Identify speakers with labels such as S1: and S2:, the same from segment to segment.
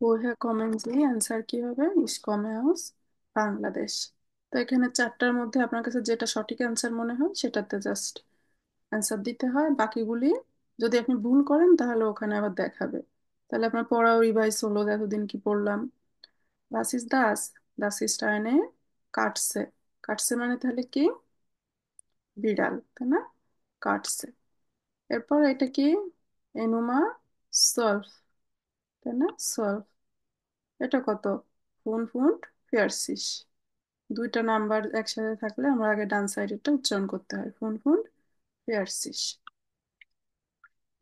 S1: woher kommen Sie answer কি হবে? ich komme aus Bangladesh. তো এখানে চারটার মধ্যে আপনার কাছে যেটা সঠিক অ্যান্সার মনে হয় সেটাতে জাস্ট অ্যান্সার দিতে হয়। বাকিগুলি যদি আপনি ভুল করেন তাহলে ওখানে আবার দেখাবে। তাহলে আপনার পড়াও রিভাইজ হলো যে এতদিন কি পড়লাম। Was ist das? Das ist eine Katze। কাটছে মানে তাহলে কি? বিড়াল, তাই না? কাটছে। এরপর এটা কি? এনুমা সলভ, তাই না? সলভ। এটা কত? ফুন ফুন্ড ফিয়ারসিস। দুইটা নাম্বার একসাথে থাকলে আমরা আগে ডান সাইডেরটা উচ্চারণ করতে হয়, ফুন ফুন্ড ফিয়ারসিস।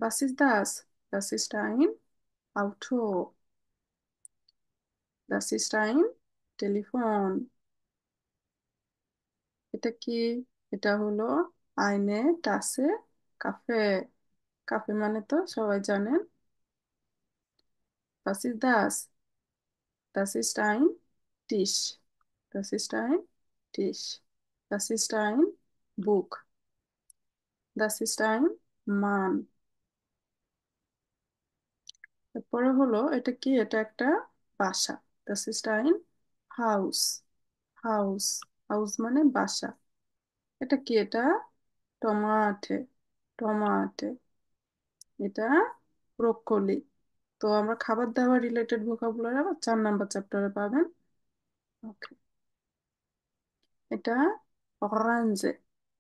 S1: Was ist das? Das ist ein Auto। Das ist ein telephone. এটা কি? এটা হলো আইনে টাসে কাফে। কাফে মানে তো সবাই জানেন। Was ist das? Das ist ein Tisch। Das ist ein Tisch। Das ist ein Buch। Das ist ein Mann। তারপরে হলো এটা কি? এটা একটা বাসা। Das ist ein Haus। House. House মানে বাসা। এটা কি? এটা টমাটে। টমাটে। এটা ব্রোকলি। তো আমরা খাবার দাবার রিলেটেড ভোকাবুলারি আবার 4 নাম্বার চ্যাপ্টারে পাবেন। ওকে। এটা অরেঞ্জে।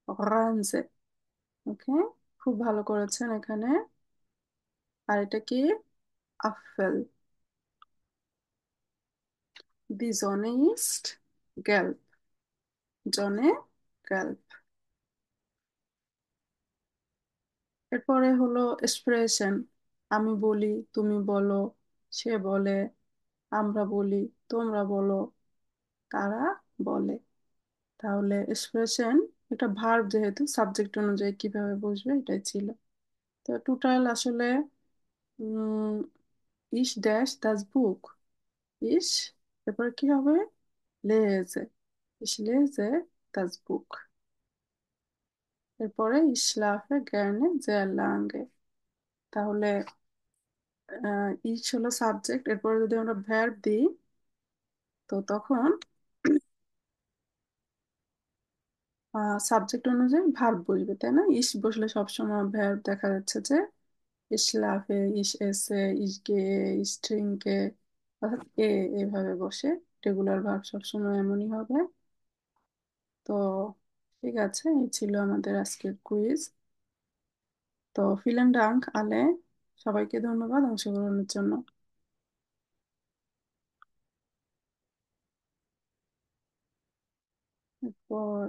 S1: অরেঞ্জে। ওকে, খুব ভালো করেছেন এখানে। আর এটা কি? আপেল। দি জনে ইস্ট গেল্প। জনে গেল্প। এরপরে হলো এক্সপ্রেশন। আমি বলি, তুমি বলো, সে বলে, আমরা বলি, তোমরা বলো, তারা বলে। তাহলে এক্সপ্রেশন একটা ভার্ব, যেহেতু সাবজেক্ট অনুযায়ী কিভাবে বসবে এটাই ছিল। তো টোটাল আসলে ইস ড্যাশ দাস বুক। ইস, এরপরে কি হবে? লেজে। ইস লেজে দাস বুক। এরপরে ইসলাফে জ্ঞানে জেলাঙ্গে। তাহলে ইস হলো সাবজেক্ট, এরপরে যদি আমরা ভ্যার্ব দিই তো তখন সাবজেক্ট অনুযায়ী ভার্ব বসবে, তাই না? ইস বসলে সবসময় ভ্যার্ব দেখা যাচ্ছে যে ইসলাফে, ইস এসে, ইস গে, ইস ট্রিঙ্কে, অর্থাৎ এভাবে বসে। রেগুলার ভার্ব সবসময় এমনই হবে। তো ঠিক আছে, এই ছিল আমাদের আজকের কুইজ। তো ফিলেন ডাঙ্ক আলে, সবাইকে ধন্যবাদ অংশগ্রহণের জন্য। এরপর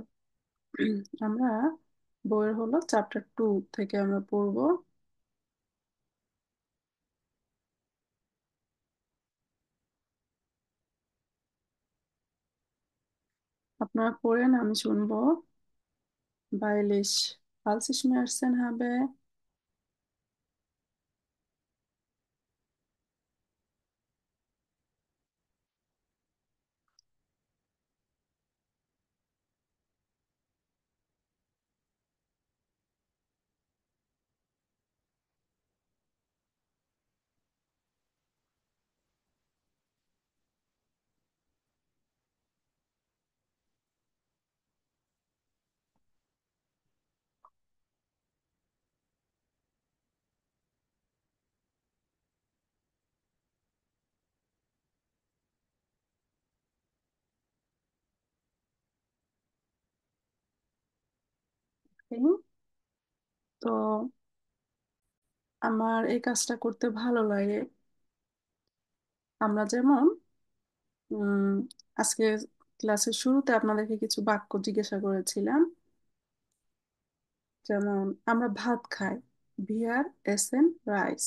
S1: আমরা বইয়ের হলো চ্যাপ্টার 2 থেকে আমরা পড়বো। আপনারা পড়েন, আমি শুনবো। বাইলিশ ফালসিস মেয়ারসেন হবে। তো আমার এই কাজটা করতে ভালো লাগে। আমরা যেমন উম আজকে ক্লাসের শুরুতে আপনাদেরকে কিছু বাক্য জিজ্ঞাসা করেছিলাম। যেমন আমরা ভাত খাই, ভিআর এসেন রাইস।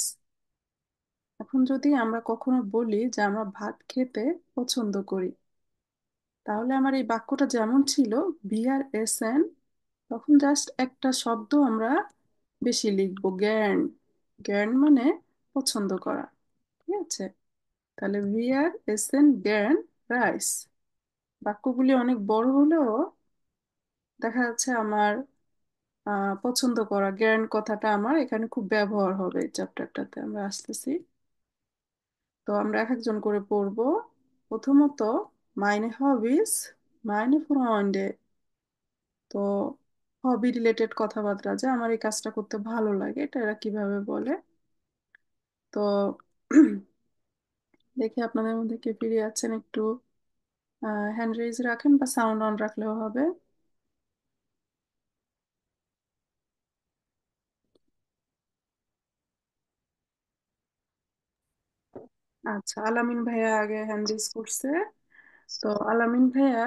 S1: এখন যদি আমরা কখনো বলি যে আমরা ভাত খেতে পছন্দ করি, তাহলে আমার এই বাক্যটা যেমন ছিল ভিআর এসেন, তখন জাস্ট একটা শব্দ আমরা বেশি লিখবো, জ্ঞান। জ্ঞান মানে পছন্দ করা। ঠিক আছে? তাহলে ভিআর এসেন জ্ঞান রাইস। বাক্যগুলি অনেক বড় হলেও দেখা যাচ্ছে আমার পছন্দ করা, জ্ঞান কথাটা আমার এখানে খুব ব্যবহার হবে। এই চ্যাপ্টারটাতে আমরা আসতেছি। তো আমরা এক একজন করে পড়বো। প্রথমত, মাইনে হবিস, মাইনে ফ্রেন্ডে। তো হবি রিলেটেড কথাবার্তা, যে আমার এই কাজটা করতে ভালো লাগে, এটা এরা কিভাবে বলে। তো দেখি আপনাদের মধ্যে কে ফিরে আছেন, একটু হ্যান্ড রেজ রাখেন বা সাউন্ড অন রাখলেও হবে। আচ্ছা, আলামিন ভাইয়া আগে হ্যান্ড রেজ করছে। তো আলামিন ভাইয়া,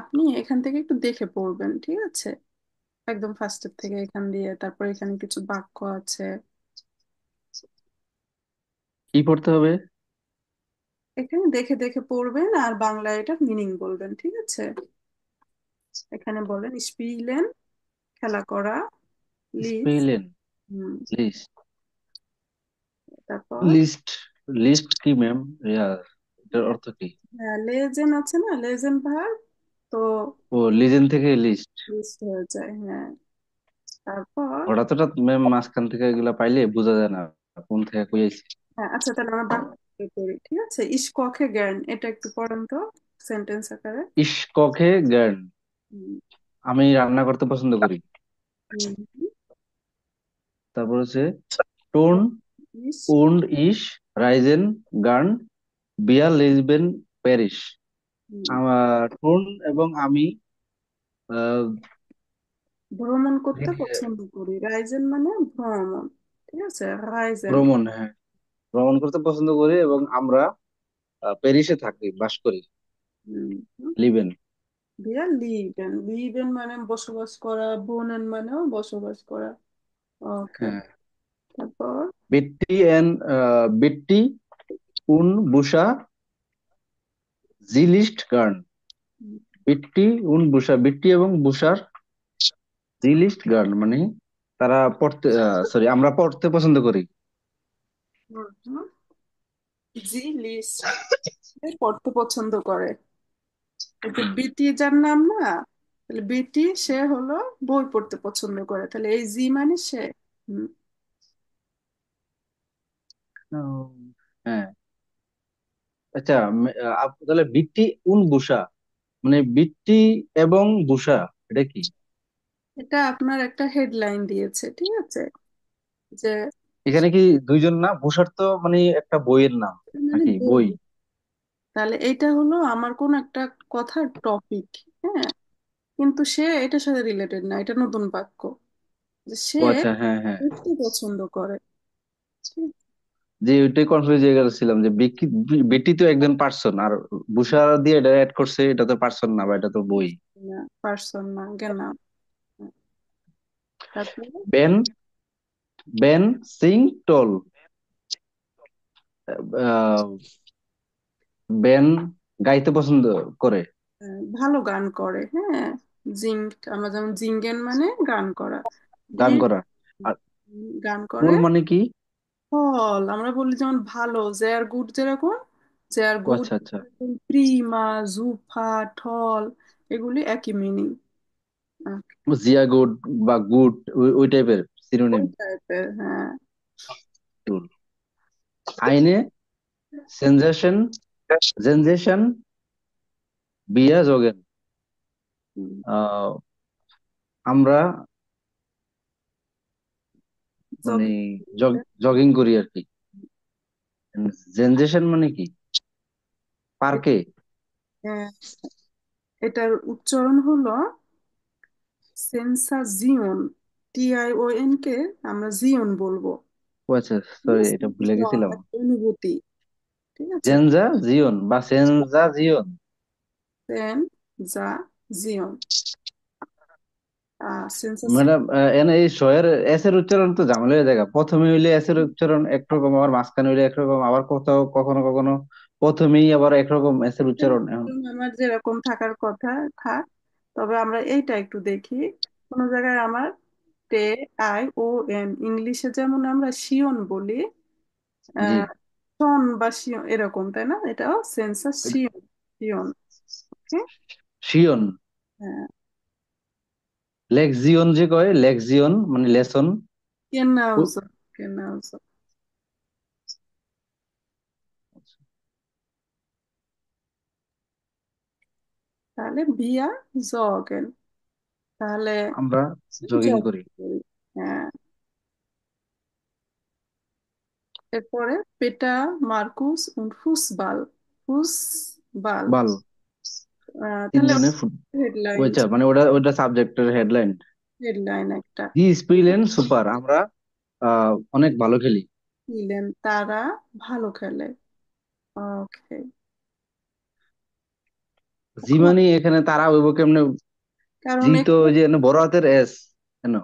S1: আপনি এখান থেকে একটু দেখে পড়বেন, ঠিক আছে? একদম ফার্স্টের থেকে এখান দিয়ে, তারপর এখানে কিছু বাক্য আছে।
S2: কি পড়তে হবে?
S1: এখানে দেখে দেখে পড়বেন আর বাংলায় এটার মিনিং বলবেন, ঠিক আছে? এখানে বলেন স্পিলেন, খেলা করা, লিজ।
S2: স্পেলিং।
S1: হুম।
S2: লিস্ট।
S1: তারপর
S2: লিস্ট। লিস্ট কি ম্যাম? ইয়া, এটার অর্থ কি?
S1: হ্যাঁ, লেজেন আছে না, লেজেন ভার্ব। তো
S2: ও, লিজেন থেকে লিস্ট।
S1: লিস্ট হয়ে যায়, হ্যাঁ। তারপর
S2: হঠাৎ হঠাৎ ম্যাম মাঝখান থেকে এগুলা পাইলে বোঝা যায় না কোন থেকে কই আইছে।
S1: হ্যাঁ, আচ্ছা, তাহলে আমরা বাক্য করি, ঠিক আছে? ইস কখে জ্ঞান, এটা একটু পড়েন তো সেন্টেন্স আকারে।
S2: ইস কখে গার্ন।
S1: হুম।
S2: আমি রান্না করতে পছন্দ করি।
S1: হুম।
S2: তারপর হচ্ছে টোন
S1: ইস।
S2: und ich reisen gern via Lisbon Paris.
S1: হুম।
S2: আমার টোন এবং আমি আহ,
S1: ভ্রমণ করতে পছন্দ করি, রাইজেন মানে ভ্রমণ, ঠিক আছে? রাইজেন।
S2: ভ্রমণ, হ্যাঁ, ভ্রমণ করতে পছন্দ করি এবং আমরা প্যারিসে থাকি, বাস করি। লিবেন।
S1: দিয়া লিভেন, লিভেন মানে বসবাস করা, বোনেন মানেও বসবাস করা। ওকে।
S2: হ্যাঁ।
S1: তারপর
S2: বিট্টি এন্ড বিট্টি উন বুসা জিলিস্ট গার্ন। বিট্টি উন বুসা, বিট্টি এবং বুসার জিলিস্ট গার্ন মানে তারা পড়তে, সরি, আমরা পড়তে পছন্দ করি।
S1: জি লিস্ট পড়তে পছন্দ করে। এই যে বিটি যার নাম না, তাহলে বিটি সে হলো বই পড়তে পছন্দ করে, তাহলে এই জি মানে সে। হুম।
S2: উম, হ্যাঁ। আচ্ছা, তাহলে বিট্টি উন বুসা মানে বিট্টি এবং বুসা, এটা কি?
S1: এটা আপনার একটা হেডলাইন দিয়েছে, ঠিক আছে? যে
S2: এখানে কি দুইজন না? বুসার তো মানে একটা বইয়ের নাম
S1: মানে
S2: নাকি?
S1: বই,
S2: বই।
S1: তাহলে এইটা হলো আমার কোন একটা কথার টপিক। হ্যাঁ, কিন্তু সে এটার সাথে রিলেটেড না, এটা নতুন বাক্য। যে সে
S2: ও আচ্ছা, হ্যাঁ হ্যাঁ।
S1: পড়তে পছন্দ করে, ঠিক
S2: যে ওইটাই কনফিউজ হয়ে গেছিলাম যে বিট্টি তো একজন পার্সন, আর বুসা দিয়ে এটা অ্যাড করছে, এটা তো পার্সন না, বা এটা তো বই।
S1: না, পার্সন না, জ্ঞান। তারপরে
S2: বেন বেন সিং টল। বেন গাইতে পছন্দ করে।
S1: ভালো গান করে, হ্যাঁ। জিং, আমরা যেমন জিঙ্গেন মানে গান করা।
S2: গান
S1: তিনি
S2: করা। আর
S1: গান করে।
S2: টল মানে কি?
S1: ফল আমরা বলি যেমন ভালো, যে আর গুড, যেরকম যে আর
S2: ও
S1: গুড,
S2: আচ্ছা আচ্ছা।
S1: প্রিমা, জুফা, ঠল, এগুলি একই মিনিং।
S2: জিয়া গুড বা গুড, ওই টাইপের
S1: ওই
S2: সিনোনিম।
S1: টাইপের, হ্যাঁ।
S2: টুল। আইনে সেনজেশন জেনজেশন বিয়া জগেন।
S1: হুম।
S2: আহ, আমরা মানে
S1: যোগ-
S2: জগিং করি আর কি। জেনজেশন মানে কি? পার্কে?
S1: হ্যাঁ, এটার উচ্চারণ হলো সেন্সাজিওন, TION কে আমরা জিওন বলবো।
S2: ও আচ্ছা,
S1: ঠিক
S2: সরি,
S1: আছে?
S2: এটা ভুলে গেছিলাম।
S1: একটা অনুভূতি, ঠিক আছে?
S2: জেনজা জিওন বা সেনজা জিওন।
S1: সেন যা জিওন, সেন্সাসিও।
S2: ম্যাডাম, এনে এই শয়ের এস এর উচ্চারণ তো ঝামেলা হয়ে যায়। প্রথমে হইলে এস এর উচ্চারণ একরকম, আবার মাঝখানে হইলে একরকম, আবার কোথাও কখনো কখনো প্রথমেই আবার একরকম এস এর উচ্চারণ এখন।
S1: আমার যেরকম থাকার কথা থাক, তবে আমরা এইটা একটু দেখি। কোনো জায়গায় আমার TION, ইংলিশে যেমন আমরা শিওন বলি,
S2: জি।
S1: শন বা শিওন এরকম, তাই না? এটাও সেন্সাস শিওন, শিওন। ওকে।
S2: শিওন।
S1: হ্যাঁ।
S2: লেক্সিয়ন যে কয়, লেক্সিয়ন মানে লেসন।
S1: কেনাউজো, কেনাউজো। তাহলে ভিয়া জগেন, তাহলে
S2: আমরা জগিং
S1: জগিং
S2: করি।
S1: করি। হ্যাঁ। এরপরে পেটা মার্কুস und ফুসবাল, ফুসবাল।
S2: বাল,
S1: তাহলে
S2: তিনজনের ফুট।
S1: হেডলাইন,
S2: ওইটা মানে ওটা ওইটা সাবজেক্টের হেডলাইন।
S1: হেডলাইন একটা।
S2: জি স্পিলেন সুপার, আমরা অনেক ভালো খেলি।
S1: দিলেন তারা ভালো খেলে। ওকে।
S2: জি
S1: এখন
S2: মানে এখানে তারা হইব কেমনে?
S1: কারণ
S2: জি তো
S1: এখানে
S2: ওই যে বড় হাতের এস, কেন?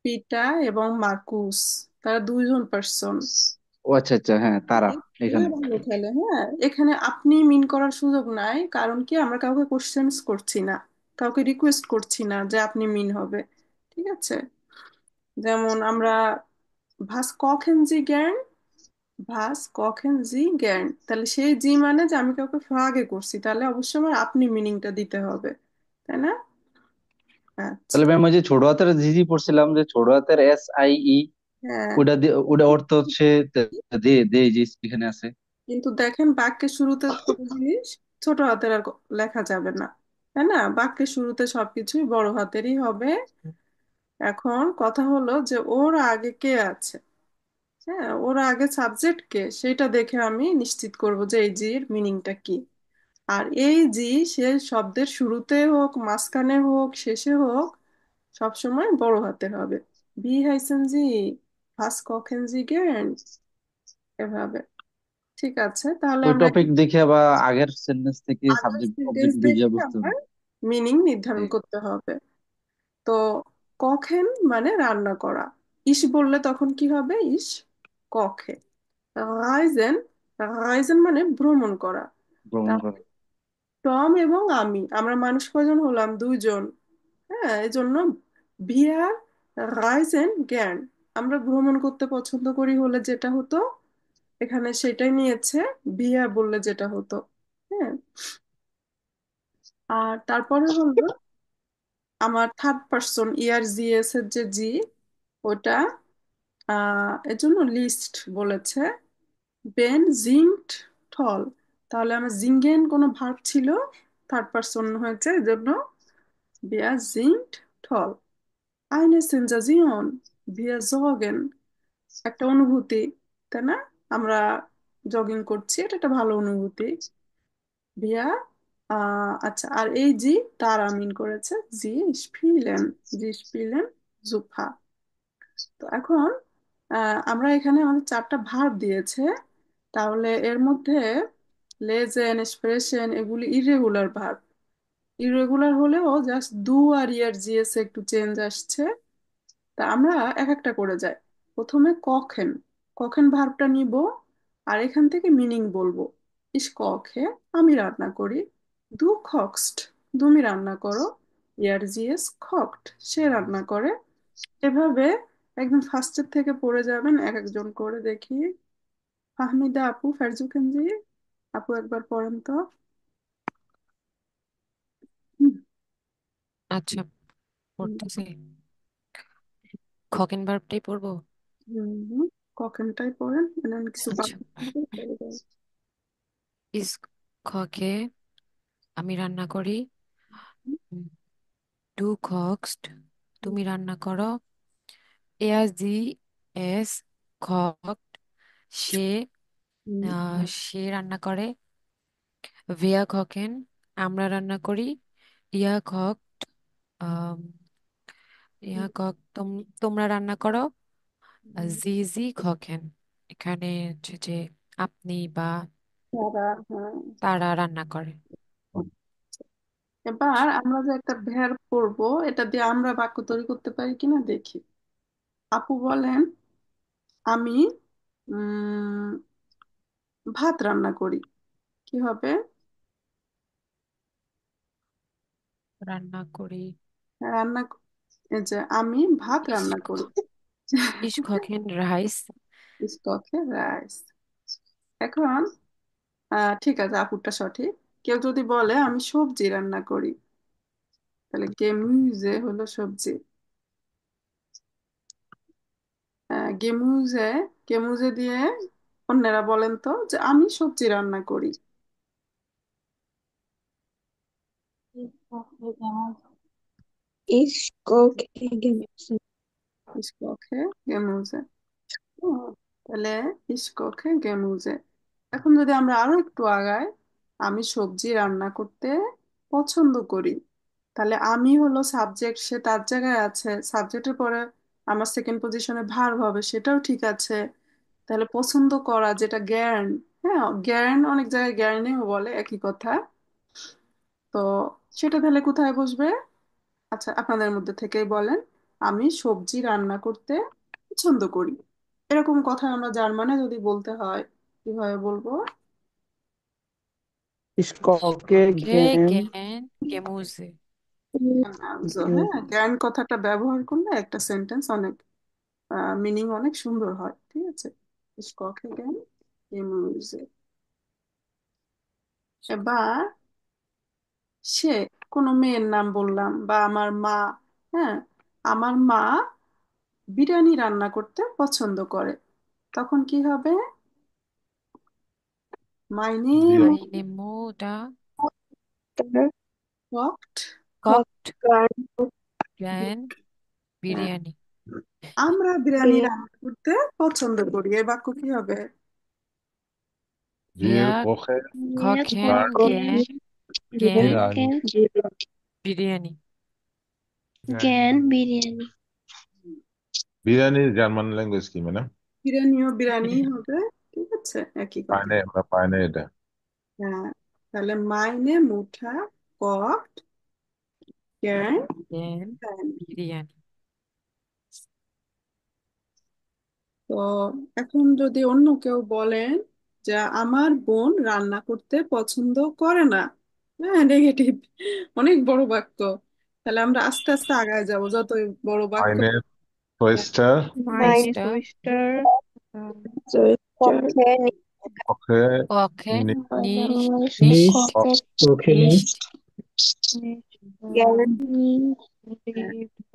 S1: পিটা এবং মার্কুস, তারা দুইজন পার্সন।
S2: ও আচ্ছা আচ্ছা, হ্যাঁ তারা
S1: তারা
S2: এখানে।
S1: ভালো খেলে, হ্যাঁ। এখানে আপনি মিন করার সুযোগ নাই, কারণ কি আমরা কাউকে কোশ্চেন্স করছি না, কাউকে রিকোয়েস্ট করছি না যে আপনি মিন হবে। ঠিক আছে। যেমন আমরা ভাস কখেন জি জ্ঞান, ভাস কখেন জি জ্ঞান, তাহলে সেই জি মানে যে আমি কাউকে ফ্রাগে করছি, তাহলে অবশ্যই আমার আপনি মিনিংটা দিতে হবে, তাই না? আচ্ছা।
S2: তাহলে ম্যাম ওই যে ছোট হাতের জি জি পড়ছিলাম, যে ছোট হাতের এস আই ই,
S1: হ্যাঁ,
S2: ওটা দিয়ে ওটা অর্থ হচ্ছে দে দে, যে এখানে আছে।
S1: কিন্তু দেখেন বাক্যের শুরুতে কোনো জিনিস ছোট হাতের আর লেখা যাবে না, তাই না? বাক্যের শুরুতে সবকিছুই বড় হাতেরই হবে। এখন কথা হলো যে ওর আগে কে আছে। হ্যাঁ, ওর আগে সাবজেক্ট কে, সেটা দেখে আমি নিশ্চিত করব যে এই জির মিনিংটা কি। আর এই জি সে শব্দের শুরুতে হোক, মাঝখানে হোক, শেষে হোক, সবসময় বড় হাতের হবে। বি হাইসেন জি, ফাস কখেন জি গেন, এভাবে। ঠিক আছে, তাহলে
S2: ওই
S1: আমরা
S2: টপিক দেখে বা আগের সেন্টেন্স থেকে
S1: আগের
S2: সাবজেক্ট
S1: সেন্টেন্স
S2: অবজেক্ট বুঝে
S1: দেখে
S2: বুঝতে হবে।
S1: আমার মিনিং নির্ধারণ করতে হবে। তো কখেন মানে রান্না করা, ইস বললে তখন কি হবে? ইস কখে। রাইজেন, রাইজেন মানে ভ্রমণ করা।
S2: ভ্রমণ
S1: তাহলে
S2: করা।
S1: টম এবং আমি, আমরা মানুষ কয়জন হলাম? দুইজন। হ্যাঁ, এই জন্য ভিয়ার রাইজেন জ্ঞান, আমরা ভ্রমণ করতে পছন্দ করি হলে যেটা হতো, এখানে সেটাই নিয়েছে ভিয়া বললে যেটা হতো। হ্যাঁ। আর তারপরে হলো আমার থার্ড পার্সন ইয়ার জিএস এর যে জি, ওটা এর জন্য লিস্ট বলেছে। বেন জিঙ্কড ঠল, তাহলে আমার জিঙ্গেন কোনো ভার্ব ছিল, থার্ড পার্সন হয়েছে, এই জন্য বিয়া জিঙ্কড ঠল। আইনে সেন্সাজিয়ন, ভিয়া জগেন, একটা অনুভূতি, তাই না? আমরা জগিং করছি, এটা একটা ভালো অনুভূতি। ভিয়া আচ্ছা, আর এই জি তারা মিন করেছে জি স্পিলেন, জি স্পিলেন জুফা। তো এখন আমরা এখানে আমাদের চারটা ভার্ব দিয়েছে, তাহলে এর মধ্যে লেজেন স্প্রেশন এগুলি ইরেগুলার ভার্ব। ইরেগুলার হলেও জাস্ট দু আর ইয়ার জিএস একটু চেঞ্জ আসছে। তা আমরা এক একটা করে যাই। প্রথমে কখেন, কখেন ভার্বটা নিব, আর এখান থেকে মিনিং বলবো। ইস কখে, আমি রান্না করি। দু খক্সট, তুমি রান্না করো। ইয়ার জিএস খকড, সে রান্না করে। এভাবে একদম ফার্স্টের থেকে পড়ে যাবেন এক একজন করে, দেখি। ফাহমিদা আপু, ফারজুকেনজি আপু, একবার পড়েন তো। হুম,
S3: আচ্ছা,
S1: হুম,
S3: পড়তেছি। খকেন ভার্বটাই পড়বো।
S1: হুম। কখনটাই পড়েন, মানে আমি কিছু
S3: আচ্ছা।
S1: বাকি থাকবে পড়ে যাবেন।
S3: ইস খকে, আমি রান্না করি। ডু খক্সড, তুমি রান্না করো। এস জি এস খকড, সে
S1: হুম,
S3: সে রান্না করে। ভিয়া খকেন, আমরা রান্না করি। ইয়া খক, ইয়া কক, তোমরা রান্না করো।
S1: হুম।
S3: জি জি খকেন, এখানে হচ্ছে যে আপনি বা
S1: তারা, হ্যাঁ।
S3: তারা রান্না করে।
S1: এবার আমরা যে একটা ভের পড়বো, এটা দিয়ে আমরা বাক্য তৈরি করতে পারি কিনা দেখি। আপু বলেন, আমি উম ভাত রান্না করি, কি হবে?
S3: রান্না করি।
S1: রান্না, এই যে আমি ভাত
S3: ইস
S1: রান্না করি।
S3: ইস খকেন রাইস।
S1: স্টকে রাইস। এখন ঠিক আছে, আপুরটা সঠিক। কেউ যদি বলে আমি সবজি রান্না করি, তাহলে গেমুজে হলো সবজি। গেমুজে, গেমুজে দিয়ে অন্যেরা বলেন তো যে আমি সবজি রান্না করি।
S4: Ich gucke Gemüse.
S1: Ich koche Gemüse। ও, তাহলে ich koche Gemüse। এখন যদি আমরা আরো একটু আগাই, আমি সবজি রান্না করতে পছন্দ করি, তাহলে আমি হলো সাবজেক্ট, সে তার জায়গায় আছে, সাবজেক্টের পরে আমার সেকেন্ড পজিশনে ভার্ব হবে, সেটাও ঠিক আছে। তাহলে পছন্দ করা যেটা জ্ঞান, হ্যাঁ জ্ঞান অনেক জায়গায় জ্ঞানেও বলে একই কথা। তো সেটা তাহলে কোথায় বসবে? আচ্ছা আপনাদের মধ্যে থেকেই বলেন, আমি সবজি রান্না করতে পছন্দ করি। এরকম কথা আমরা জার্মানে যদি বলতে হয় কিভাবে বলবো?
S2: Ich koche
S3: ওকে,
S2: gern.
S3: জ্ঞান গেমুজে।
S1: Also, হ্যাঁ জ্ঞান কথাটা ব্যবহার করলে একটা সেন্টেন্স অনেক মিনিং অনেক সুন্দর হয়, ঠিক আছে। Ich koche gern Gemüse। এবার সে, কোনো মেয়ের নাম বললাম বা আমার মা, হ্যাঁ আমার মা বিরিয়ানি রান্না করতে পছন্দ করে, তখন কি হবে? মাই নেম
S3: মাইনে মুটা
S1: কুকড।
S3: ককড
S4: Kochen.
S3: জ্ঞান
S1: হ্যাঁ,
S3: বিরিয়ানি।
S1: আমরা বিরিয়ানি রান্না করতে পছন্দ করি, এ বাক্য কি হবে?
S3: Wir
S5: Wir kochen
S4: Wir
S3: kochen
S5: gern
S4: kochen
S3: gern
S5: biryani.
S3: Biryani.
S4: gern biryani.
S5: বিরিয়ানির জার্মান ল্যাঙ্গুয়েজ কি ম্যাডাম?
S1: বিরিয়ানিও বিরিয়ানি হবে, ঠিক আছে একই কথা।
S5: পায় না এটা।
S1: হ্যাঁ, তাহলে মাইনে মুঠা কট ক্যান
S3: জ্ঞান
S1: ক্যান।
S3: বিরিয়ানি।
S1: তো এখন যদি অন্য কেউ বলেন যে আমার বোন রান্না করতে পছন্দ করে না, হ্যাঁ নেগেটিভ, অনেক বড় বাক্য, তাহলে আমরা আস্তে আস্তে আগায় যাব যতই বড় বাক্য।
S5: Meine Schwester
S4: Meine
S3: Schwester
S4: Schwester kochen
S5: koche
S3: koche
S5: nicht
S3: nicht
S4: nicht
S3: nicht
S5: oft.
S2: Okay,
S3: nicht
S2: nicht.
S4: gern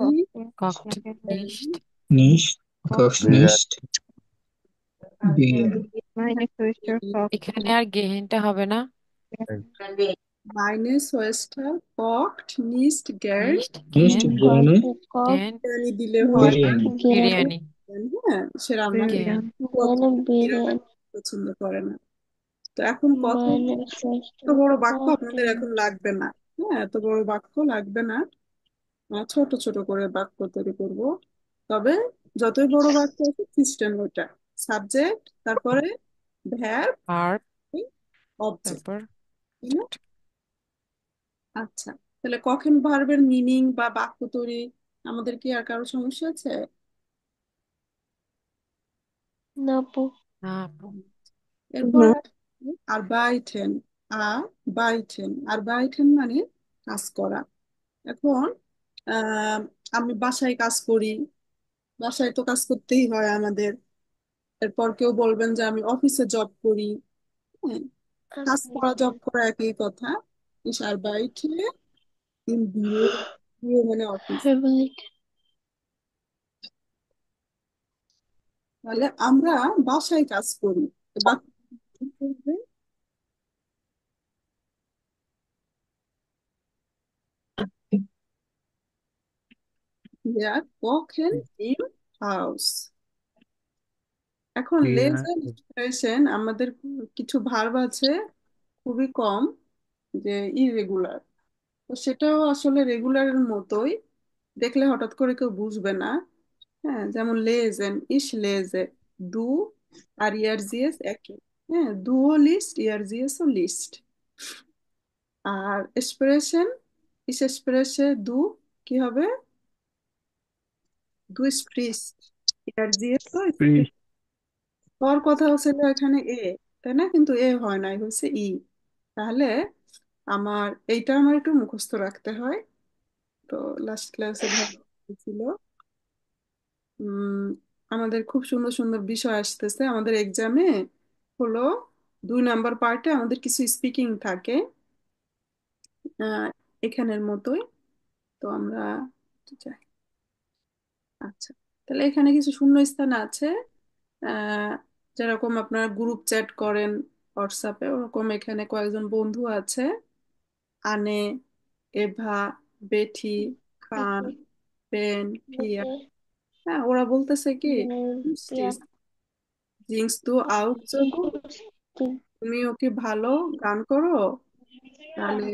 S1: হ্যাঁ,
S3: kocht nicht
S2: Nicht. Kochst
S5: biryani
S2: nicht. Bier.
S4: meine Schwester kocht
S3: এখানে আর গেহেনটা হবে না।
S1: মাইনে সোয়েস্টার কক্ট নিস্ট গ্যার
S3: nicht
S2: Nicht
S3: gern
S2: gerne.
S3: gern
S1: biryani দিলে হয় না।
S2: Biryani.
S3: Biryani.
S1: হ্যাঁ সে রান্না করতে
S3: জ্ঞান
S1: বিরিয়ানি পছন্দ করে না। তো এখন কথা হলো,
S4: meine
S1: এত
S4: Schwester
S1: বড় বাক্য আপনাদের
S4: kochen
S1: এখন লাগবে না। হ্যাঁ এত বড় বাক্য লাগবে না, ছোট ছোট করে বাক্য তৈরি করব। তবে যতই বড় বাক্য আছে সিস্টেম ওইটা, সাবজেক্ট তারপরে ভ্যার
S3: verb
S1: অবজেক্ট,
S3: তারপর
S1: তাই না? আচ্ছা, তাহলে কখন ভার্বের মিনিং বা বাক্য তৈরি আমাদের কি আর কারো সমস্যা আছে?
S4: Napo
S3: না।
S1: এরপর আরবাইটেন, আরবাইটেন মানে কাজ করা। এখন আহ আমি বাসায় কাজ করি, বাসায় তো কাজ করতেই হয় আমাদের। এরপর কেউ বলবেন যে আমি অফিসে জব করি, হ্যাঁ কাজ করা জব
S4: arbeiten
S1: করা একই কথা। Ich arbeite im Büro, Büro মানে অফিস।
S4: Arbeit
S1: তাহলে আমরা বাসায় কাজ করি, তো বাকি কি করবে? Wir kochen im Haus। এখন
S2: Wir.
S1: লেজার এক্সপ্রেশন আমাদের কিছু ভার্ব আছে খুবই কম, যে ইরেগুলার, তো সেটাও আসলে রেগুলারের মতোই, দেখলে হঠাৎ করে কেউ বুঝবে না। হ্যাঁ যেমন লেজেন, ইস লেজে, দু আর ইয়ার জিএস একই। হ্যাঁ দুও লিস্ট, ইয়ার জিএস ও লিস্ট। আর এক্সপ্রেশন, ইস এক্সপ্রেসে দু কি হবে? দু স্প্রিস্ট, ইয়ার জিএস ও
S2: Sprich.
S1: হওয়ার কথা ছিল এখানে এ, তাই না, কিন্তু এ হয় নাই, হচ্ছে ই। তাহলে এইটা আমার একটু মুখস্থ রাখতে হয়। তো লাস্ট ক্লাসে ধর ছিল উম আমাদের খুব সুন্দর সুন্দর বিষয় আসতেছে আমাদের এক্সামে, হলো 2 নাম্বার পার্টে আমাদের কিছু স্পিকিং থাকে, আহ এখানের মতোই। তো আমরা যাই। আচ্ছা, তাহলে এখানে কিছু শূন্যস্থান আছে, আহ যেরকম আপনারা গ্রুপ চ্যাট করেন হোয়াটসঅ্যাপে, ওরকম এখানে কয়েকজন বন্ধু আছে, আনে এভা, বেটি, খান,
S4: Okay.
S1: বেন, পিয়া।
S4: Okay.
S1: হ্যাঁ, ওরা বলতেছে কি,
S4: Yeah.
S1: জিংস দু আউট যোগু,
S4: Interesting.
S1: তুমি ওকে ভালো গান করো, তাহলে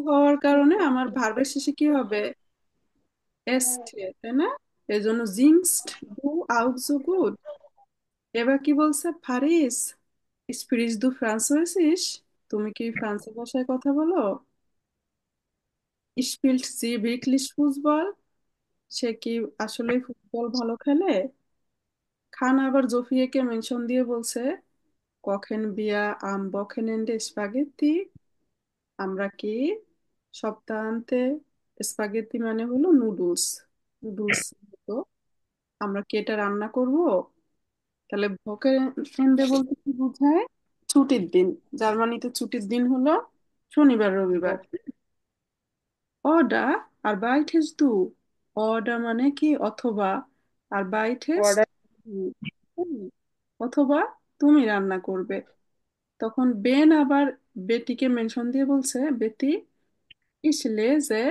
S1: হওয়ার কারণে আমার ভার্বের শেষে কি হবে, এসছে, তাই না? এই জন্য জিংসড দু আউট সো গুড। এবার কি বলছে, ফারিস স্পিরিস দু ফ্রান্সোইসিস, তুমি কি ফ্রান্সের ভাষায় কথা বলো? স্পিল্ট জি ভিকলিশ ফুটবল, সে কি আসলে ফুটবল ভালো খেলে? খান আবার জোফিয়াকে মেনশন দিয়ে বলছে, কখেন বিয়া আম বখেনেন্ডে স্পাগেত্তি, আমরা কি সপ্তাহান্তে, স্পাগেত্তি মানে হলো নুডলস, নুডলস, তো আমরা কি এটা রান্না করব? তাহলে ভোকেন্ডে বলতে কি বোঝায়, ছুটির দিন। জার্মানিতে ছুটির দিন হলো শনিবার রবিবার। অডা আর বাইটেস দু, অডা মানে কি অথবা, আর বাইটেস
S4: Order.
S1: অথবা তুমি রান্না করবে। তখন বেন আবার বেটিকে মেনশন দিয়ে বলছে, বেটি ich lese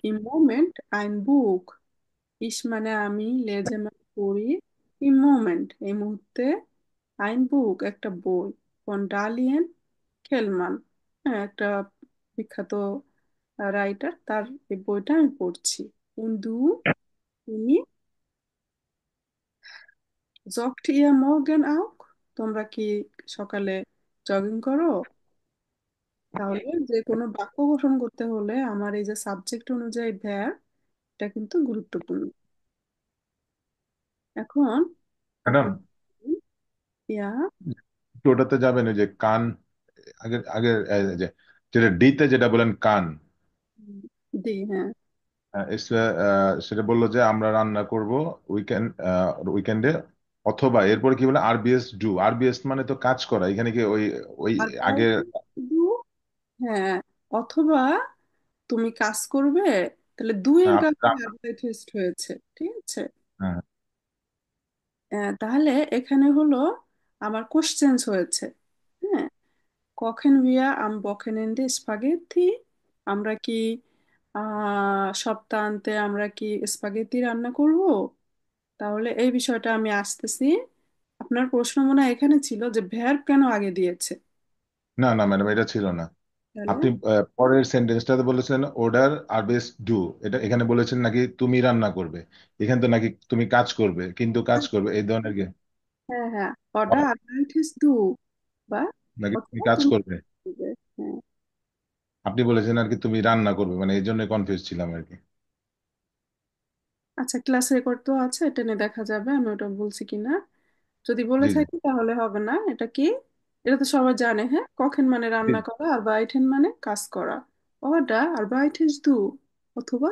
S1: im Moment ein Buch, ich মানে আমি, লেজে মানে পড়ি, im Moment এই মুহূর্তে, ein Buch একটা বই, von ডালিয়েন খেলমান, হ্যাঁ একটা বিখ্যাত রাইটার, তার এই বইটা আমি পড়ছি। und du, তুমি joggt ihr morgen auch, তোমরা কি সকালে জগিং করো? তাহলে যে কোনো বাক্য গঠন করতে হলে আমার এই যে সাবজেক্ট অনুযায়ী ভ্যার, এটা কিন্তু গুরুত্বপূর্ণ। এখন আপনি,
S5: ম্যাডাম,
S1: ইয়া,
S5: ওটাতে যাবেন ওই যে কান, আগের আগের যে যেটা ডিতে যেটা বলেন কান,
S1: দি, হ্যাঁ
S5: সেটা বললো যে আমরা রান্না করব উইকেন্ডে, অথবা এরপরে কি বলে আরবিএস ডু, আরবিএস মানে তো কাজ করা, এখানে কি ওই ওই
S1: আর
S5: আগে
S1: শুধু, হ্যাঁ, অথবা তুমি কাজ করবে, তাহলে দুইয়ের কাছে
S5: রান্না,
S1: অ্যাডভাইটেস্ট হয়েছে, ঠিক আছে?
S5: হ্যাঁ।
S1: তাহলে এখানে হলো আমার কোশ্চেন্স হয়েছে, হ্যাঁ, কখন ভিয়া আম বকেনেন্ডে স্পাগেথি, আমরা কি সপ্তাহান্তে আমরা কি স্পাগেতি রান্না করব? তাহলে এই বিষয়টা আমি আসতেছি। আপনার প্রশ্ন মনে হয় এখানে ছিল যে ভ্যার্ব কেন আগে দিয়েছে,
S5: না না ম্যাডাম, এটা ছিল না।
S1: তাহলে
S5: আপনি পরের সেন্টেন্সটাতে বলেছেন অর্ডার আরবিএস ডু, এটা এখানে বলেছেন নাকি তুমি রান্না করবে, এখানে তো নাকি তুমি কাজ করবে, কিন্তু কাজ করবে এই ধরনের কি,
S1: হ্যাঁ হ্যাঁ, অর্ডার আর্বাইটিস দু, বা
S5: নাকি তুমি
S1: অথবা
S5: কাজ
S1: তুমি
S5: করবে?
S1: করবে। হ্যাঁ,
S5: আপনি বলেছেন আর কি তুমি রান্না করবে, মানে এই জন্য কনফিউজ ছিলাম আর কি।
S1: আচ্ছা, ক্লাস রেকর্ড তো আছে, টেনে দেখা যাবে আমি ওটা বলছি কিনা। যদি বলে
S5: জি জি
S1: থাকি তাহলে হবে না। এটা কি, এটা তো সবাই জানে, হ্যাঁ, কখন মানে
S5: জি।
S1: রান্না করা, আর বাইঠেন মানে কাজ করা। অর্ডার আর বাইটিস দু, অথবা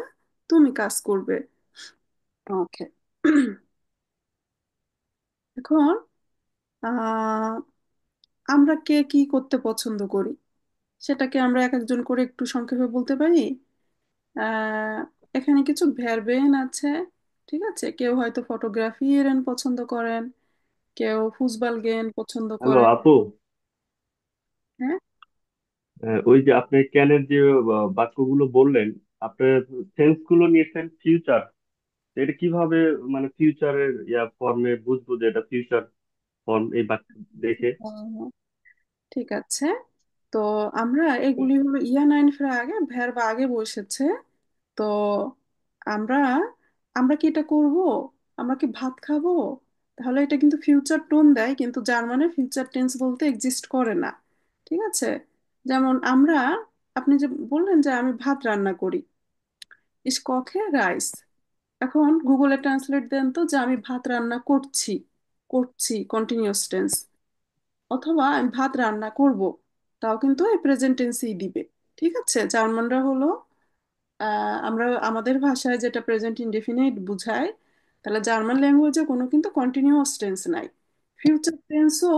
S1: তুমি কাজ করবে। ওকে। এখন আহ আমরা কে কি করতে পছন্দ করি, সেটাকে আমরা এক একজন করে একটু সংক্ষেপে বলতে পারি। আহ এখানে কিছু ভেরবেন আছে, ঠিক আছে? কেউ হয়তো ফটোগ্রাফি এরেন পছন্দ করেন, কেউ ফুটবল গেম পছন্দ
S6: হ্যালো
S1: করেন।
S6: আপু।
S1: হ্যাঁ,
S6: ওই যে আপনি ক্যানের যে বাক্যগুলো বললেন, আপনার সেন্স গুলো নিয়েছেন ফিউচার। এটা কিভাবে মানে ফিউচারের ফর্মে বুঝবো যে এটা ফিউচার ফর্ম এই বাক্য দেখে?
S1: ঠিক আছে। তো আমরা এগুলি হলো ইয়া নাইন ফের আগে ভ্যার বা আগে বসেছে। তো আমরা আমরা কি এটা করব, আমরা কি ভাত খাবো, তাহলে এটা কিন্তু ফিউচার টোন দেয়, কিন্তু জার্মানে ফিউচার টেন্স বলতে এক্সিস্ট করে না, ঠিক আছে? যেমন আমরা, আপনি যে বললেন যে আমি ভাত রান্না করি, ইস কখে রাইস, এখন গুগলে ট্রান্সলেট দেন তো যে আমি ভাত রান্না করছি, করছি কন্টিনিউয়াস টেন্স, অথবা আমি ভাত রান্না করব, তাও কিন্তু এই প্রেজেন্ট টেন্সই দিবে, ঠিক আছে? জার্মানরা হলো, আমরা আমাদের ভাষায় যেটা প্রেজেন্ট ইনডেফিনিট বুঝায়, তাহলে জার্মান ল্যাঙ্গুয়েজে কোনো কিন্তু কন্টিনিউয়াস টেন্স নাই। ফিউচার টেন্সও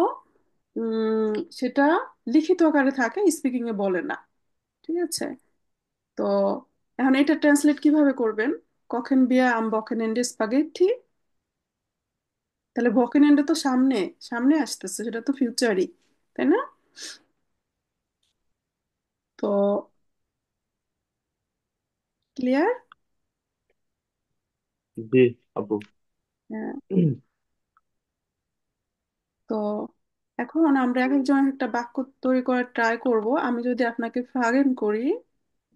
S1: সেটা লিখিত আকারে থাকে, স্পিকিং এ বলে না, ঠিক আছে? তো এখন এটা ট্রান্সলেট কিভাবে করবেন, কখন বিয়া আম বকেনেন্ডে স্পাগেটি, তাহলে বকেনেন্ডে তো সামনে, সামনে আসতেছে, সেটা তো ফিউচারই, তাই না? তো ক্লিয়ার?
S6: জি আপু।
S1: হ্যাঁ। তো এখন আমরা এক একজন একটা বাক্য তৈরি করার ট্রাই করব। আমি যদি আপনাকে ফ্রাগেন করি,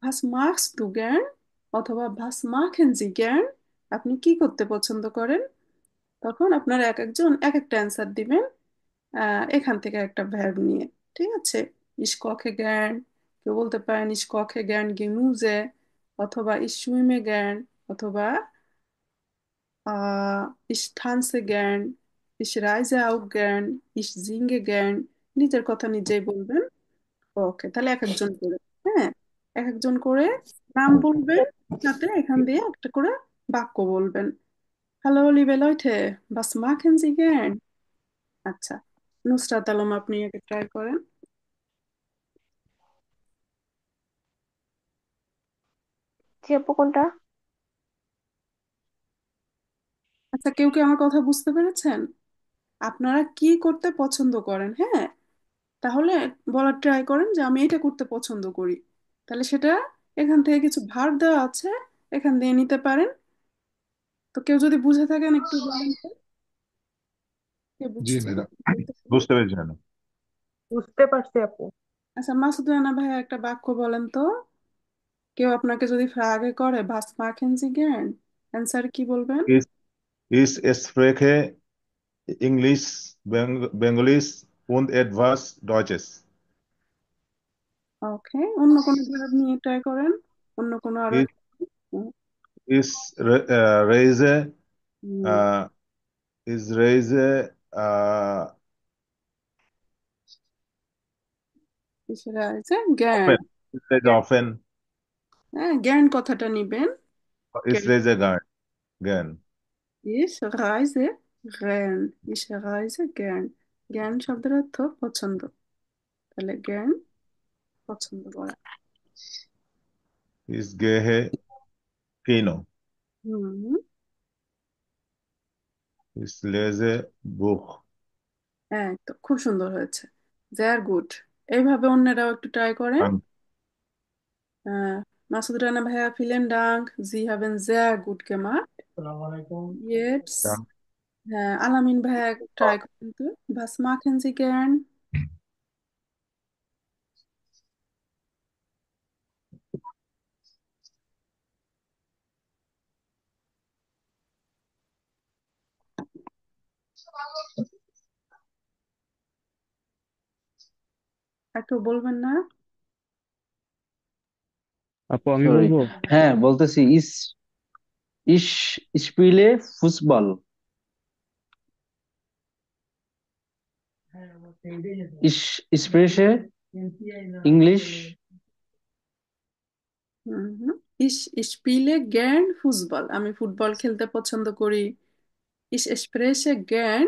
S1: ভাস মার্কস দু গ্যান অথবা ভাস মাখেন জি গ্যান, আপনি কি করতে পছন্দ করেন? তখন আপনারা এক একজন এক একটা অ্যান্সার দিবেন এখান থেকে একটা ভ্যার্ব নিয়ে। ঠিক আছে? ইস কখে জ্ঞান, কেউ বলতে পারেন ইস কখে জ্ঞান গেনুজে, অথবা ইস সুইমে জ্ঞান, অথবা ইস থানসে জ্ঞান, ইস রাইজে আউক জ্ঞান, ইস জিঙ্গে জ্ঞান। নিজের কথা নিজেই বলবেন। ওকে, তাহলে এক একজন করে। হ্যাঁ, এক একজন করে নাম বলবেন, সাথে এখান দিয়ে একটা করে বাক্য বলবেন। হ্যালো লিবে লয়টে, বাস মাখেন জি জ্ঞান। আচ্ছা, নুসরাত আলম, আপনি একে ট্রাই করেন।
S4: জি আপু, কোনটা?
S1: আচ্ছা, কেউ কি আমার কথা বুঝতে পেরেছেন? আপনারা কি করতে পছন্দ করেন? হ্যাঁ, তাহলে বলার ট্রাই করেন যে আমি এটা করতে পছন্দ করি। তাহলে সেটা এখান থেকে কিছু ভার্ব দেওয়া আছে, এখান দিয়ে নিতে পারেন। তো কেউ যদি বুঝে থাকেন একটু বলেন তো, কে
S5: জি
S1: বুঝছেন
S5: ম্যাডাম,
S1: বলতেছেন?
S5: বুঝতে পেরেছি ম্যাডাম।
S7: বুঝতে পারছি আপু।
S1: আচ্ছা, মাসুদ রানা ভাইয়া একটা বাক্য বলেন তো। কেউ আপনাকে যদি ফ্রাগে করে ভাস মাখেন জি জ্ঞান, অ্যান্সার কি বলবেন?
S5: ইস ইস স্প্রেche ইংলিশ বেঙ্গলিশ und etwas Deutsches.
S1: ওকে, অন্য কোনো ভার্ব নিয়ে ট্রাই করেন। অন্য কোনো আরো
S5: Ich,
S1: একটা। হুম,
S5: is raise
S1: hmm,
S5: uh, is raise
S1: কিসের আছে? জ্ঞান।
S5: often, is raise
S1: জ্ঞান,
S5: often,
S1: হ্যাঁ, জ্ঞান কথাটা নিবেন।
S5: is raise again.
S1: Ich reise gern. Ich reise gern. জ্ঞান শব্দের অর্থ পছন্দ। তাহলে জ্ঞান পছন্দ করা।
S5: Is gehe Kino.
S1: Hmm.
S5: Is lese Buch.
S1: হ্যাঁ, তো খুব সুন্দর হয়েছে। দেয়ার গুড। এইভাবে অন্যরাও একটু ট্রাই করেন।
S5: Dank,
S1: আহ, মাসুদ রানা ভাইয়া, ভিলেন ডাঙ্ক, জি হাবেন sehr gut gemacht.
S7: আসসালামু আলাইকুম।
S1: Jetzt,
S5: dank.
S1: হ্যাঁ, আলামিন ভাইয়া ট্রাই করেন তো। Was machen Sie gern? আর কেউ বলবেন না?
S6: আপু আমি
S2: সরি।
S6: বলবো।
S2: হ্যাঁ, বলতেছি। ich spiele Fußball. Ich spreche English.
S1: হুম হুম। Ich spiele gern ফুটবল, আমি ফুটবল খেলতে পছন্দ করি। Ich spreche gern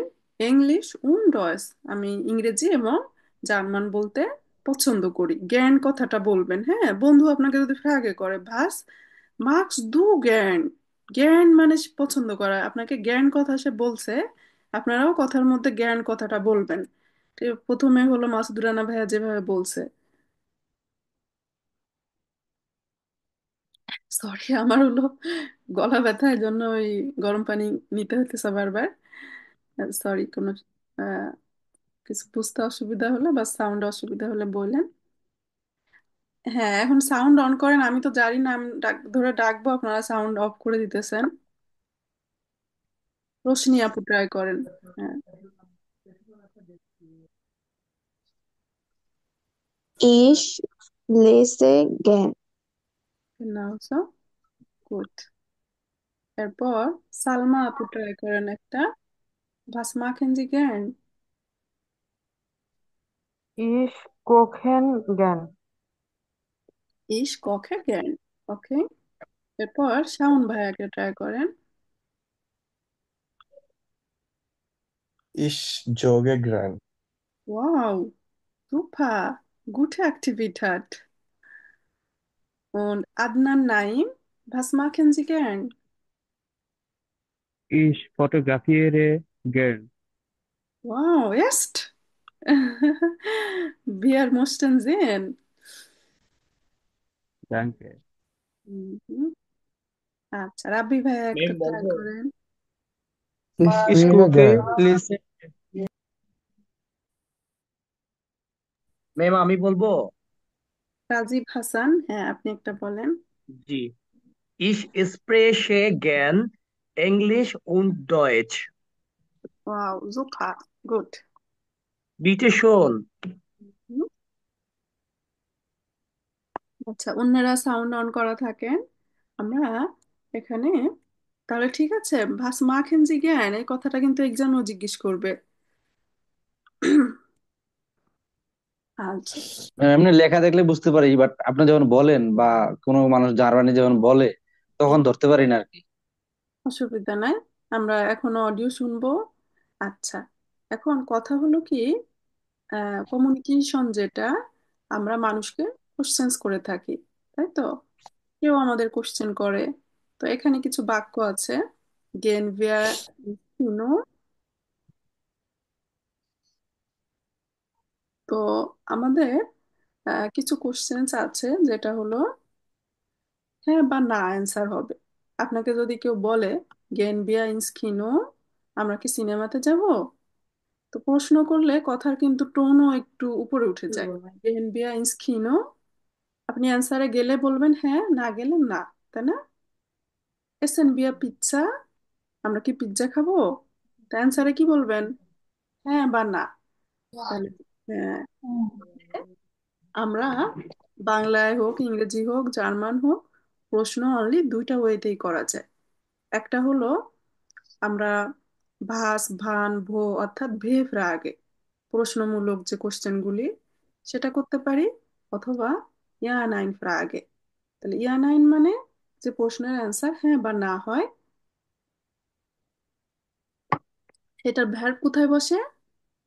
S1: English und Deutsch, আমি ইংরেজি এবং জার্মান বলতে পছন্দ করি। জ্ঞান কথাটা বলবেন। হ্যাঁ, বন্ধু আপনাকে যদি ফ্রাগে করে ভাস মার্কস দু জ্ঞান, জ্ঞান মানে পছন্দ করা, আপনাকে জ্ঞান কথা সে বলছে, আপনারাও কথার মধ্যে জ্ঞান কথাটা বলবেন। ঠিক, প্রথমে হলো মাসুদ রানা ভাইয়া যেভাবে বলছে। সরি, আমার হলো গলা ব্যথা, এই জন্য ওই গরম পানি নিতে হতেছে বারবার। সরি, কোনো আহ, কিছু বুঝতে অসুবিধা হলে বা সাউন্ড অসুবিধা হলে বললেন। হ্যাঁ, এখন সাউন্ড অন করেন, আমি তো জানি না, আমি ধরে ডাকবো, আপনারা সাউন্ড অফ করে দিতেছেন। রোশনি আপু ট্রাই করেন। হ্যাঁ,
S4: Ich lese gern.
S1: নাও সো গুড। এরপর সালমা আপু ট্রাই করেন একটা। ভাস মাখেন জি জ্ঞান।
S7: Ich kochen gern.
S1: ইস কখে জ্ঞান। ওকে, এরপর শাওন ভাইয়াকে ট্রাই করেন।
S8: Ich jogge gern.
S1: Wow, super, gute Aktivität. Und Adnan Naim, was machen Sie gern?
S6: Ich fotografiere gern.
S1: Wow, erst. Wir mussten sehen.
S6: Danke.
S1: Mhm. আচ্ছা, রাব্বি ভাইয়া
S8: ম্যাম
S1: একটু ট্রাই
S8: বলবো?
S1: করেন।
S9: Spring
S8: স্কোকে
S9: again.
S8: প্লিজ। ম্যাম আমি বলবো?
S1: রাজীব হাসান, হ্যাঁ আপনি একটা বলেন।
S8: জি। Ich spreche gern English und Deutsch.
S1: Wow, জুপা, গুড।
S8: Bitte schon.
S1: আচ্ছা, অন্যরা সাউন্ড অন করা থাকেন। আমরা এখানে তাহলে ঠিক আছে, ভাস মাখেন জি জ্ঞান এই কথাটা কিন্তু এক্সামও জিজ্ঞেস করবে। আচ্ছা,
S2: এমনি লেখা দেখলে বুঝতে পারি, বাট আপনি যখন বলেন বা কোনো মানুষ জার্মানি যখন বলে তখন ধরতে পারি না আর কি।
S1: অসুবিধা নাই, আমরা এখনো অডিও শুনবো। আচ্ছা, এখন কথা হলো কি, কমিউনিকেশন যেটা, আমরা মানুষকে কোশ্চেন্স করে থাকি, তাই তো? কেউ আমাদের কোশ্চেন করে। তো এখানে কিছু বাক্য আছে, গেন ভিয়া শুনো। তো আমাদের কিছু কোশ্চেন্স আছে, যেটা হলো হ্যাঁ বা না অ্যান্সার হবে। আপনাকে যদি কেউ বলে গেন ভিয়া ইনস্কিনো, আমরা কি সিনেমাতে যাব, তো প্রশ্ন করলে কথার কিন্তু টোনও একটু উপরে উঠে যায়। গেন ভিয়া ইনস্কিনো, আপনি অ্যান্সারে গেলে বলবেন হ্যাঁ, না গেলে না, তাই না? এসেন বিয়া পিৎজা, আমরা কি পিৎজা খাবো, তা অ্যান্সারে কি বলবেন, হ্যাঁ বা না। তাহলে হ্যাঁ, আমরা বাংলায় হোক, ইংরেজি হোক, জার্মান হোক, প্রশ্ন অনলি দুইটা ওয়েতেই করা যায়। একটা হলো আমরা ভাস ভান ভো অর্থাৎ ভে ফ্রাগে প্রশ্নমূলক যে কোশ্চেনগুলি সেটা করতে পারি, অথবা ইয়া নাইন ফ্রাগে। তাহলে ইয়া নাইন মানে যে প্রশ্নের অ্যান্সার হ্যাঁ বা না হয়, এটার ভ্যার্ব কোথায় বসে,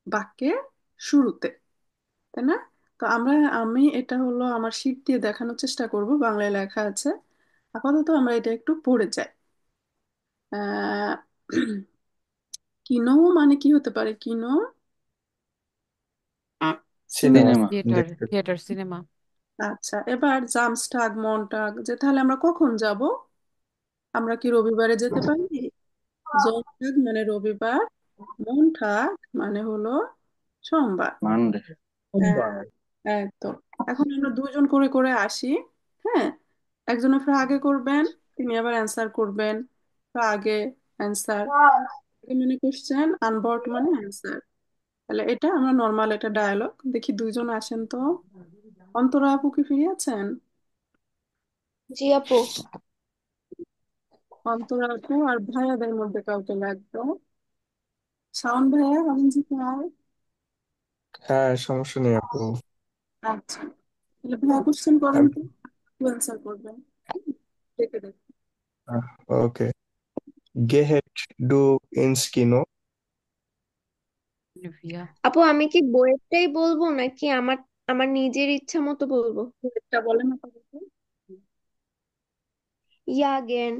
S1: বাক্যের শুরুতে, তাই না? তো আমি এটা হলো আমার শীট দিয়ে দেখানোর চেষ্টা করব, বাংলায় লেখা আছে। আপাতত আমরা এটা একটু পড়ে যাই। আহ কিনো মানে কি হতে পারে, কিনো, সিনেমা।
S9: Cinema.
S3: থিয়েটার,
S9: দেখতে।
S3: Theatre, cinema.
S1: আচ্ছা, এবার জামস্টাগ মনটাগ, যে তাহলে আমরা কখন যাব, আমরা কি রবিবারে যেতে পারি? জমটাগ মানে রবিবার, মনটাগ মানে হলো সোমবার।
S2: মানডে।
S1: হ্যাঁ, একদম। এখন আমরা দুজন করে করে আসি। হ্যাঁ, একজনের ফ্রাগে করবেন, তিনি আবার অ্যান্সার করবেন। ফ্রাগে অ্যান্সার, মানে কোশ্চেন, আনবর্ট মানে অ্যান্সার। তাহলে এটা আমরা নর্মাল এটা ডায়ালগ দেখি, দুইজন আসেন তো। অন্তরা আপু কি ফিরে আছেন?
S4: জি আপু।
S1: অন্তরা আপু আর ভাইয়াদের মধ্যে কাউকে লাগবে। শাওন ভাইয়া, আমি জি ভাই।
S9: হ্যাঁ, সমস্যা নেই আপু।
S1: আচ্ছা, তাহলে ভাইয়া কোশ্চেন করেন
S9: আমি
S1: তো, অ্যান্সার করবেন। দেখে দেখে।
S9: ওকে। গেহেট ডু ইনস্কিনো।
S3: ভিয়া।
S4: আপু আমি কি বইয়েরটাই বলবো নাকি আমার আমার নিজের ইচ্ছা মতো বলবো?
S1: একটা বলেন আপাতত।
S4: ইয়া গেন।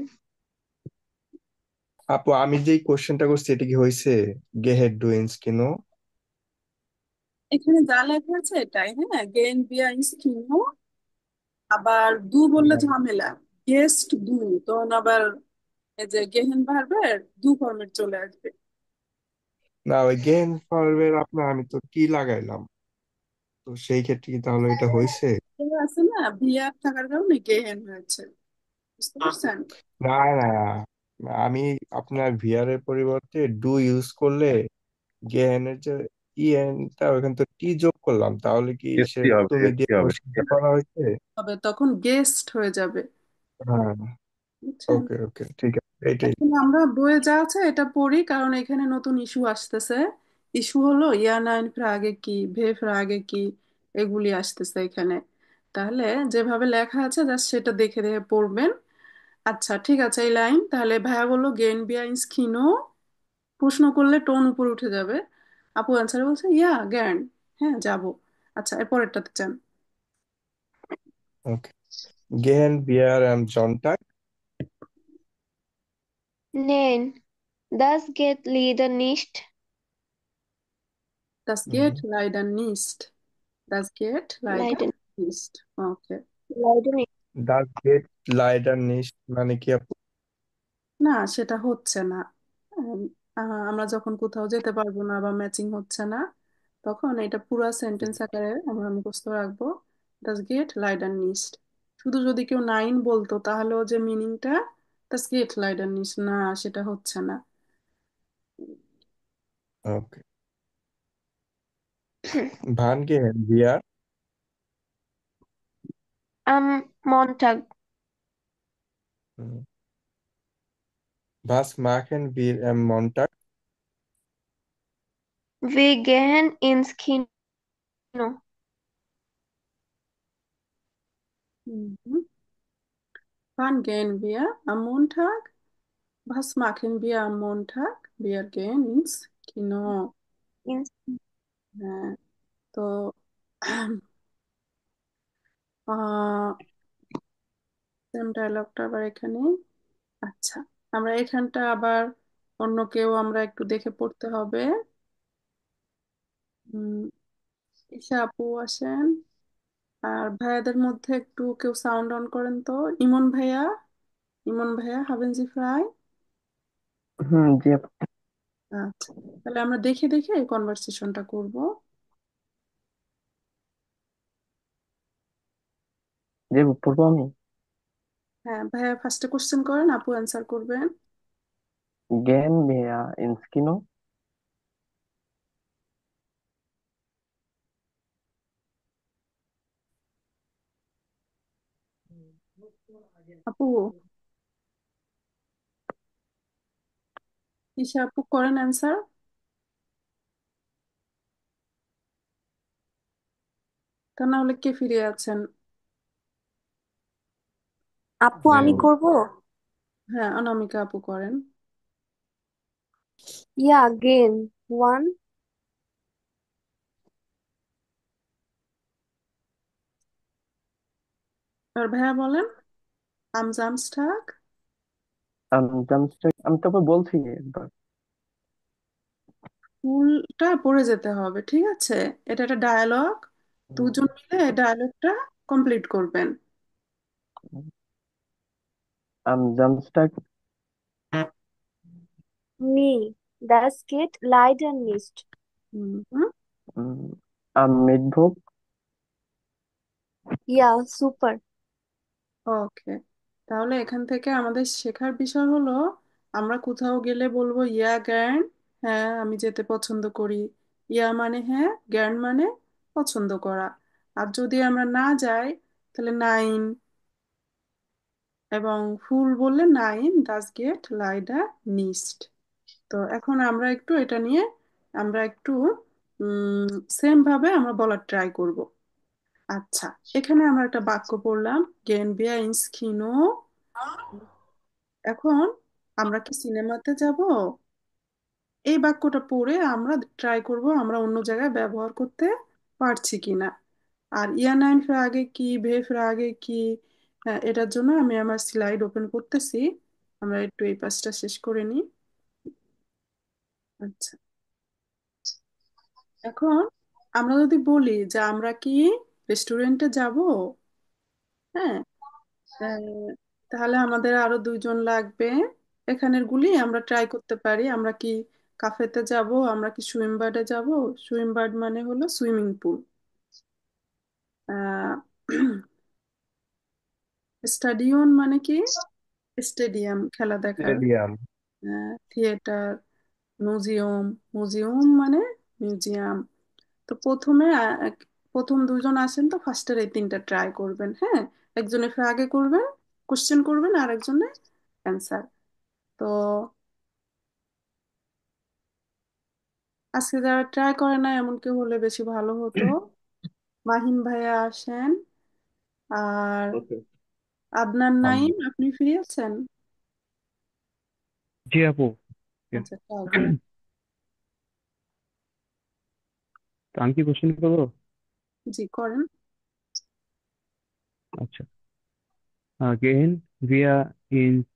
S9: আপু আমি যেই কোশ্চেনটা করছি এটা কি হয়েছে? গেহেট ডু ইনস্কিনো।
S1: এখানে যা লেখা আছে এটাই, হ্যাঁ, গেন বিয়া ইনস্কিনো। আবার দু বললে ঝামেলা, গেস্ট দু, তখন আবার এই যে গেহেন ভার্বের দু ফর্মেট চলে আসবে।
S9: না, ওই গেহেন ভার্বের আপনার আমি তো টি লাগাইলাম, তো সেই ক্ষেত্রে কি তাহলে এটা হয়েছে?
S1: আছে না, বিয়ার থাকার কারণে গেহেন হয়েছে, বুঝতে পারছেন?
S9: না, না, না, আমি আপনার ভিআর এর পরিবর্তে ডু ইউজ করলে গেহেনের যে ইএনটা ওখানে তো টি যোগ করলাম, তাহলে কি সে
S5: এসটি হবে,
S9: তুমি দিয়ে
S5: এসটি হবে।
S9: কোশ্চেনটা করা হয়েছে?
S1: তবে তখন গেস্ট হয়ে যাবে,
S9: হ্যাঁ।
S1: বুঝছেন?
S9: ওকে, ওকে, ঠিক আছে, এইটাই।
S1: এখন আমরা বইয়ে যা আছে এটা পড়ি, কারণ এখানে নতুন ইস্যু আসতেছে। ইস্যু হলো ইয়া নাইন ফ্রাগে কি, ভে ফ্রাগে কি, এগুলি আসতেছে এখানে। তাহলে যেভাবে লেখা আছে জাস্ট সেটা দেখে দেখে পড়বেন। আচ্ছা ঠিক আছে, এই লাইন তাহলে ভাইয়া বললো গেন বিয়াইন্স খিনো, প্রশ্ন করলে টোন উপরে উঠে যাবে। আপু অ্যান্সার বলছে ইয়া জ্ঞান, হ্যাঁ যাব। আচ্ছা, এর পরেরটাতে চান।
S9: ওকে। গেহেন বিয়ার M জন্টাক।
S4: Nein, das geht leider nicht.
S1: Das geht leider nicht. Das geht leider
S4: Leider,
S1: nicht. Okay.
S4: leider nicht.
S9: ডাচ গেট লাইডার নিস্ট মানে কি আপু?
S1: না, সেটা হচ্ছে না। উম, আমরা যখন কোথাও যেতে পারবো না বা ম্যাচিং হচ্ছে না, তখন এটা পুরো সেন্টেন্স আকারে আমরা মুখস্থ রাখবো। ডাস গেট লাইডার নিস্ট। শুধু যদি কেউ নাইন বলতো তাহলেও যে মিনিংটা ডাস গেট লাইডার নিস্ট, না সেটা হচ্ছে না।
S9: ওকে। ভান গেহেন বিয়ার
S4: আম মন্টাগ
S9: ভাস মাখেন বির মন্টাক
S4: wir gehen ins Kino.
S1: Wann gehen wir am Montag? Was machen wir am Montag? Wir gehen ins Kino.
S4: Ins
S1: হ্যাঁ, তো সেম ডায়লগটা আবার এখানে। আচ্ছা, আমরা এখানটা আবার অন্য কেউ আমরা একটু দেখে পড়তে হবে। উম, ঈশা আপু আসেন, আর ভাইয়াদের মধ্যে একটু কেউ সাউন্ড অন করেন তো। ইমন ভাইয়া, ইমন ভাইয়া হাবেন জি ফ্রাই।
S8: জি আপু।
S1: আচ্ছা, তাহলে আমরা দেখে দেখে এই কনভারসেশনটা করব।
S8: জি আপু, পড়বো আমি।
S1: হ্যাঁ ভাইয়া, ফার্স্টে কোশ্চেন করেন, আপু অ্যান্সার করবেন।
S8: Gehen wir ins Kino?
S1: আপু, ঈশা আপু করেন অ্যান্সার, তা না হলে কে ফিরে আছেন?
S4: আপু আমি
S5: গেন।
S4: করব।
S1: হ্যাঁ, অনামিকা আপু করেন।
S4: Ja, gehen. One.
S1: আর ভাইয়া বলেন আম জামস্টাক।
S8: আমি তো আবার বলছি একবার।
S1: ফুলটা পড়ে যেতে হবে, ঠিক আছে? এটা একটা ডায়ালগ, দুজন মিলে এই ডায়ালগটা কমপ্লিট করবেন।
S8: Am Samstag,
S4: Nee, das geht leider nicht.
S1: Hmm.
S8: mm, am Mittwoch,
S4: Ja, super.
S1: ওকে, তাহলে এখান থেকে আমাদের শেখার বিষয় হলো, আমরা কোথাও গেলে বলবো ইয়া জ্ঞান, হ্যাঁ আমি যেতে পছন্দ করি। ইয়া মানে হ্যাঁ, জ্ঞান মানে পছন্দ করা। আর যদি আমরা না যাই তাহলে নাইন, এবং ফুল বললে নাইন দাস গেট লাইডা নিস্ট। তো এখন আমরা একটু এটা নিয়ে আমরা একটু সেম ভাবে আমরা বলার ট্রাই করব। আচ্ছা, এখানে আমরা একটা বাক্য পড়লাম, গেন বিয়া ইন্স খিনো। এখন আমরা কি সিনেমাতে যাব? এই বাক্যটা পড়ে আমরা ট্রাই করব আমরা অন্য জায়গায় ব্যবহার করতে পারছি কিনা। আর ইয়া নাইন আগে কি, ভেফ আগে কি, এটার জন্য আমি আমার স্লাইড ওপেন করতেছি। আমরা একটু এই পাশটা শেষ করে নিই। আচ্ছা, এখন আমরা যদি বলি যে আমরা কি রেস্টুরেন্টে যাব, হ্যাঁ, আহ, তাহলে আমাদের আরো দুইজন লাগবে। এখানের গুলি আমরা ট্রাই করতে পারি। আমরা কি কাফেতে যাব, আমরা কি সুইমবার্ডে যাব? সুইমবার্ড মানে হলো সুইমিং পুল। স্টাডিয়ন মানে কি? স্টেডিয়াম, খেলা দেখার।
S9: স্টেডিয়াম।
S1: থিয়েটার, মিউজিয়াম, মিউজিয়াম মানে মিউজিয়াম। তো প্রথমে প্রথম দুজন আসেন তো ফার্স্টের এই তিনটা ট্রাই করবেন, হ্যাঁ। একজনে ফের আগে করবেন, কোশ্চেন করবেন, আর একজনে অ্যান্সার। তো আজকে যারা ট্রাই করে না এমন কেউ হলে বেশি ভালো হতো। মাহিম ভাইয়া আসেন, আর
S6: ওকে।
S1: আদনান নাইম, আপনি ফ্রি আছেন?
S10: জি আপু।
S1: আচ্ছা, ট্রাই করেন।
S10: তো আমি কি কোশ্চেন করবো?
S1: জি করেন।
S10: আচ্ছা, gehen wir ins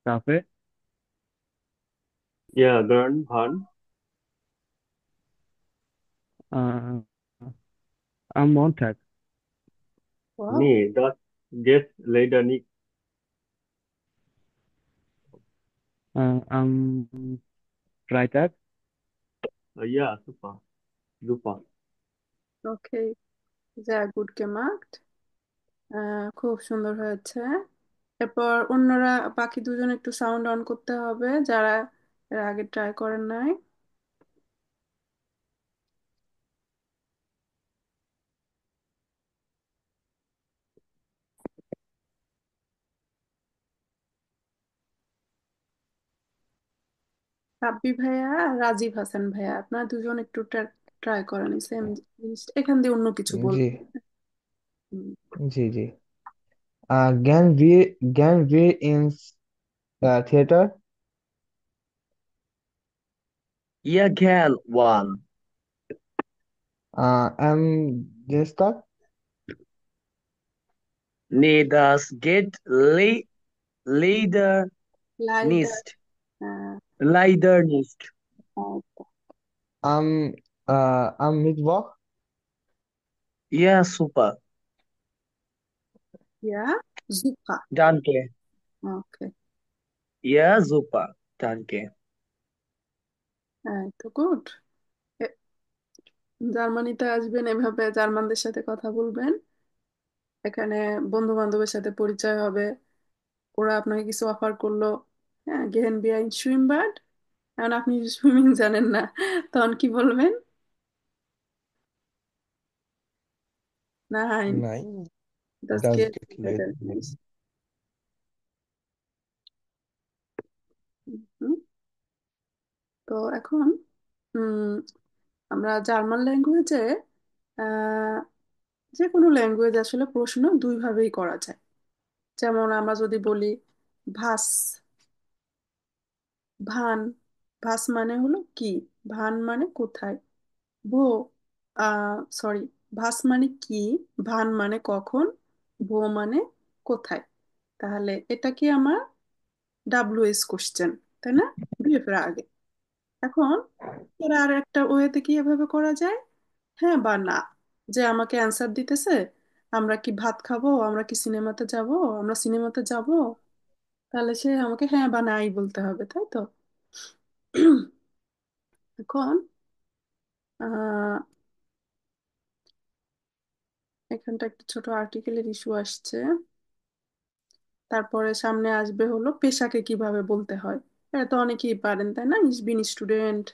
S10: Café
S6: Ja, Gern, Van.
S10: äh, am Montag?
S1: Wow,
S6: Nee, das geht leider nicht.
S10: Am Freitag.
S6: Yeah, super, super.
S1: ওকে, যা গুড gemacht। খুব সুন্দর হয়েছে। এরপর অন্যরা, বাকি দুজন একটু সাউন্ড অন করতে হবে যারা এর আগে ট্রাই করেন নাই। রাব্বি ভাইয়া আর রাজীব হাসান ভাইয়া, আপনারা দুজন একটু ট্রাই করেন সেম জিনিস, এখান দিয়ে অন্য কিছু
S9: জি
S1: বলবেন। হুম,
S9: জি জি Gehen wir ins Theater?
S11: Ja, gern, one.
S9: Am Dienstag?
S11: Nee, das geht leider
S1: লাইদার।
S11: nicht. Leider nicht.
S9: Am, am Mittwoch?
S11: Ja, super.
S1: ইয়া জুপা।
S11: Danke.
S1: Okay,
S11: Ja, super. Danke.
S1: তো গুড। জার্মানিতে আসবেন, এভাবে জার্মানদের সাথে কথা বলবেন। এখানে বন্ধু বান্ধবের সাথে পরিচয় হবে, ওরা আপনাকে কিছু অফার করলো, হ্যাঁ, গেহেন বিয়া ইন সুইমবাড, এখন আপনি সুইমিং জানেন না, তখন কি বলবেন? Nein,
S9: Nein,
S1: das
S9: das
S1: geht
S9: geht
S1: leider
S9: leider nicht.
S1: nicht. হুম, তো এখন উম, আমরা জার্মান ল্যাঙ্গুয়েজে যে কোনো ল্যাঙ্গুয়েজ আসলে প্রশ্ন দুই ভাবেই করা যায়। যেমন আমরা যদি বলি ভাস, ভান, ভাস মানে হলো কি, ভান মানে কোথায়, ভো, সরি, ভাস মানে কি, ভান মানে কখন, ভো মানে কোথায়। তাহলে এটা কি আমার ডাব্লিউএস কোশ্চেন, তাই না, দুই আগে। এখন এর আর একটা ওয়েতে কি এভাবে করা যায়, হ্যাঁ বা না, যে আমাকে অ্যান্সার দিতেছে আমরা কি ভাত খাবো, আমরা কি সিনেমাতে যাব, আমরা সিনেমাতে যাব, তাহলে সে আমাকে হ্যাঁ বা নাই বলতে হবে, তাই তো। এখন আহ এখানটা একটা ছোট আর্টিকেলের ইস্যু আসছে। তারপরে সামনে আসবে হলো পেশাকে কিভাবে বলতে হয়, এটা তো অনেকেই পারেন তাই না, ইস বিন স্টুডেন্ট।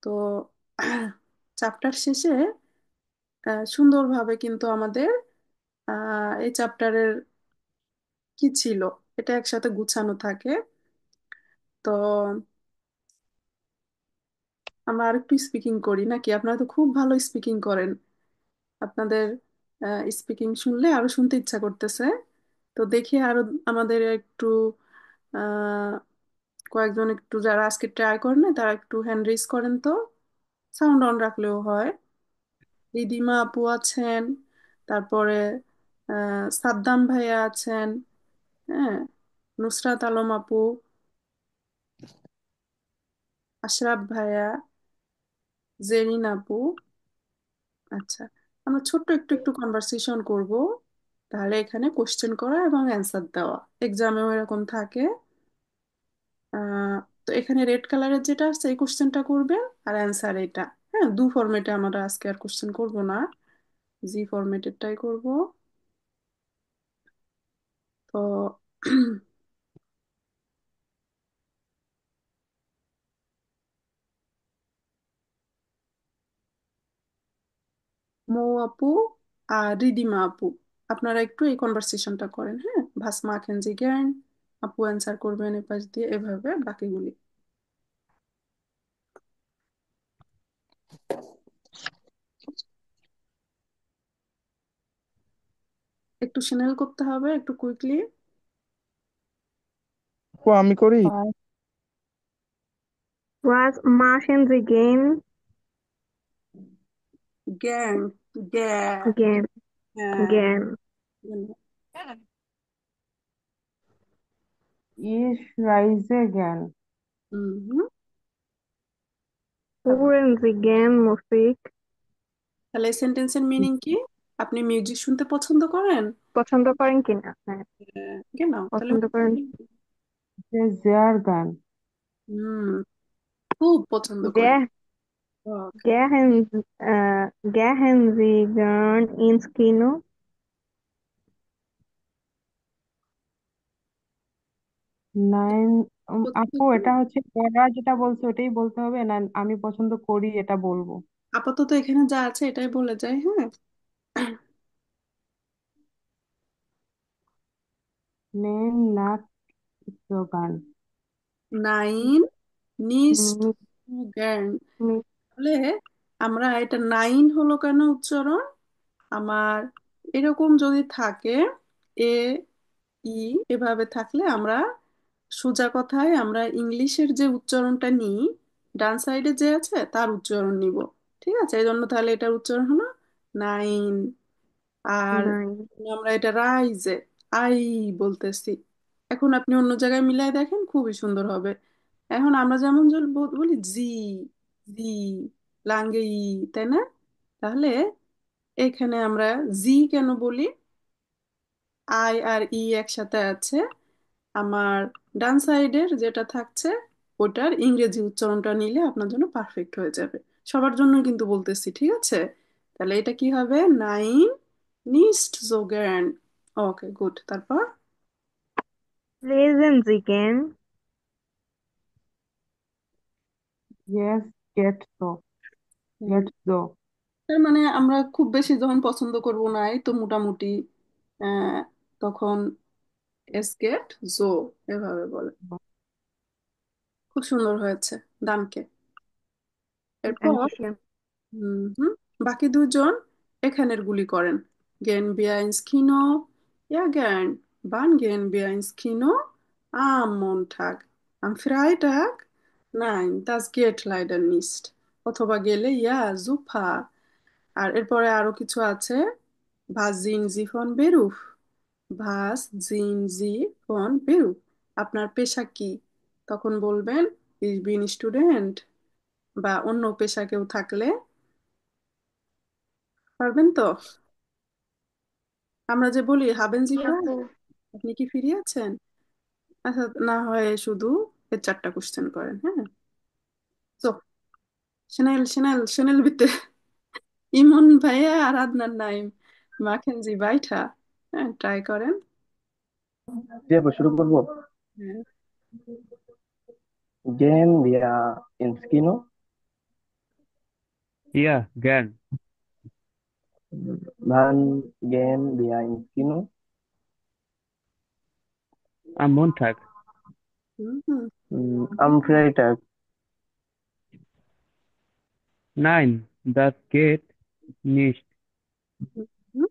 S1: তো চ্যাপ্টার শেষে সুন্দরভাবে কিন্তু আমাদের এই চ্যাপ্টারের কি ছিল এটা একসাথে গুছানো থাকে। তো আমরা আরেকটু স্পিকিং করি নাকি, আপনারা তো খুব ভালো স্পিকিং করেন, আপনাদের স্পিকিং শুনলে আরো শুনতে ইচ্ছা করতেছে। তো দেখি আরো আমাদের একটু আহ, কয়েকজন একটু যারা আজকে ট্রাই করেন না, তারা একটু হ্যান্ড রেজ করেন তো, সাউন্ড অন রাখলেও হয়। রিদিমা আপু আছেন, তারপরে সাদ্দাম ভাইয়া আছেন, হ্যাঁ, নুসরাত আলম আপু, আশরাফ ভাইয়া, জেরিন আপু। আচ্ছা, আমরা ছোট্ট একটু একটু কনভারসেশন করব, তাহলে এখানে কোশ্চেন করা এবং অ্যান্সার দেওয়া এক্সামেও এরকম থাকে। তো এখানে রেড কালারের যেটা আছে এই কোশ্চেনটা করবেন, আর অ্যান্সার এটা। হ্যাঁ, দু ফরম্যাটে আমরা আজকে আর কোশ্চেন করব না, জি ফরম্যাটেরটাই করব। তো মৌ আপু আর রিদিমা আপু, আপনারা একটু এই কনভারসেশনটা করেন, হ্যাঁ, ভাসমা খেনজি জ্ঞান, আপু অ্যান্সার করবেন এপাশ দিয়ে, এভাবে বাকিগুলি একটু স্যানেল করতে হবে একটু কুইকলি।
S9: আপু আমি করি?
S4: Was machen Sie gern?
S1: জ্ঞান, জ্ঞা,
S4: Gern,
S1: হ্যাঁ,
S4: gern.
S7: Ich reise gern.
S1: হুম।
S4: Hören Sie gern Musik?
S1: তাহলে সেন্টেন্সের মিনিং কি, আপনি মিউজিক শুনতে পছন্দ করেন?
S4: পছন্দ করেন কিনা? হ্যাঁ,
S1: genau তাহলে
S4: পছন্দ করেন।
S7: জেয়ার গান।
S1: হুম, খুব পছন্দ করি।
S4: Ge
S1: ওকে,
S4: gehen, gehen Sie gern ins Kino?
S7: Nine.
S1: পছন্দ
S7: আপু
S1: করি।
S7: এটা হচ্ছে ওরা যেটা বলছে ওটাই বলতে হবে না, আমি পছন্দ করি এটা বলবো?
S1: আপাতত এখানে যা আছে এটাই বলে যাই, হ্যাঁ।
S7: নেন না গান।
S1: নাইন নিস্ট
S4: মি-
S1: জ্ঞান।
S4: মি-
S1: তাহলে আমরা এটা নাইন হলো কেন উচ্চারণ আমার এরকম যদি থাকে এ ই এভাবে থাকলে আমরা সোজা কথায় আমরা ইংলিশের যে উচ্চারণটা নিই ডান সাইডে যে আছে তার উচ্চারণ নিব। ঠিক আছে, এই জন্য তাহলে এটার উচ্চারণ হলো নাইন। আর
S4: নাই।
S1: আমরা এটা রাইজে আই বলতেছি। এখন আপনি অন্য জায়গায় মিলাই দেখেন খুবই সুন্দর হবে। এখন আমরা যেমন বলি জি জি লাঙ্গে ই, তাই না? তাহলে এখানে আমরা জি কেন বলি? আই আর ই একসাথে আছে, আমার ডান সাইডের যেটা থাকছে ওটার ইংরেজি উচ্চারণটা নিলে আপনার জন্য পারফেক্ট হয়ে যাবে। সবার জন্য কিন্তু বলতেছি, ঠিক আছে? তাহলে এটা কি হবে? নাইন নিস্ট জোগান। Okay, good. তারপর
S4: Lesen Sie gern?
S7: ইয়েস, গেট সো,
S1: হুম,
S7: গেট সো।
S1: তার মানে আমরা খুব বেশি যখন পছন্দ করব না এই তো মোটামুটি আহ, তখন এস গেট জো এভাবে বলে। খুব সুন্দর হয়েছে, ডানকে। এরপর
S4: Dankeschön.
S1: হুম, বাকি দুজন এখানের গুলি করেন। Gehen wir ins Kino? Ja, gern. Wann gehen wir ins Kino? Am Montag. Am Freitag? Nein, das geht leider nicht. অথবা গেলে ja, super. আর এরপরে আরো কিছু আছে। Was sind Sie von Beruf? Was sind Sie von Beruf? আপনার পেশা কি? তখন বলবেন Ich bin Student। বা অন্য পেশা কেউ থাকলে পারবেন তো? আমরা যে বলি হাবেন জি
S4: জি
S1: ফ্রাই,
S4: আপু।
S1: আপনি কি ফ্রি আছেন? আচ্ছা, না হয় শুধু এর চারটা কোশ্চেন করেন, হ্যাঁ। তো schnell schnell schnell bitte। ইমন ভাইয়া আর আদনান নাইম, মাখেন জি বাইঠা। হ্যাঁ, ট্রাই করেন।
S8: জি আপু, শুরু করবো।
S1: হ্যাঁ,
S8: Gehen wir ins Kino?
S10: Ja, gern.
S8: Wann gehen wir ins Kino?
S10: Am Montag.
S1: Hmm hmm
S8: Am Freitag.
S10: Nein, das geht nicht.
S1: হুম।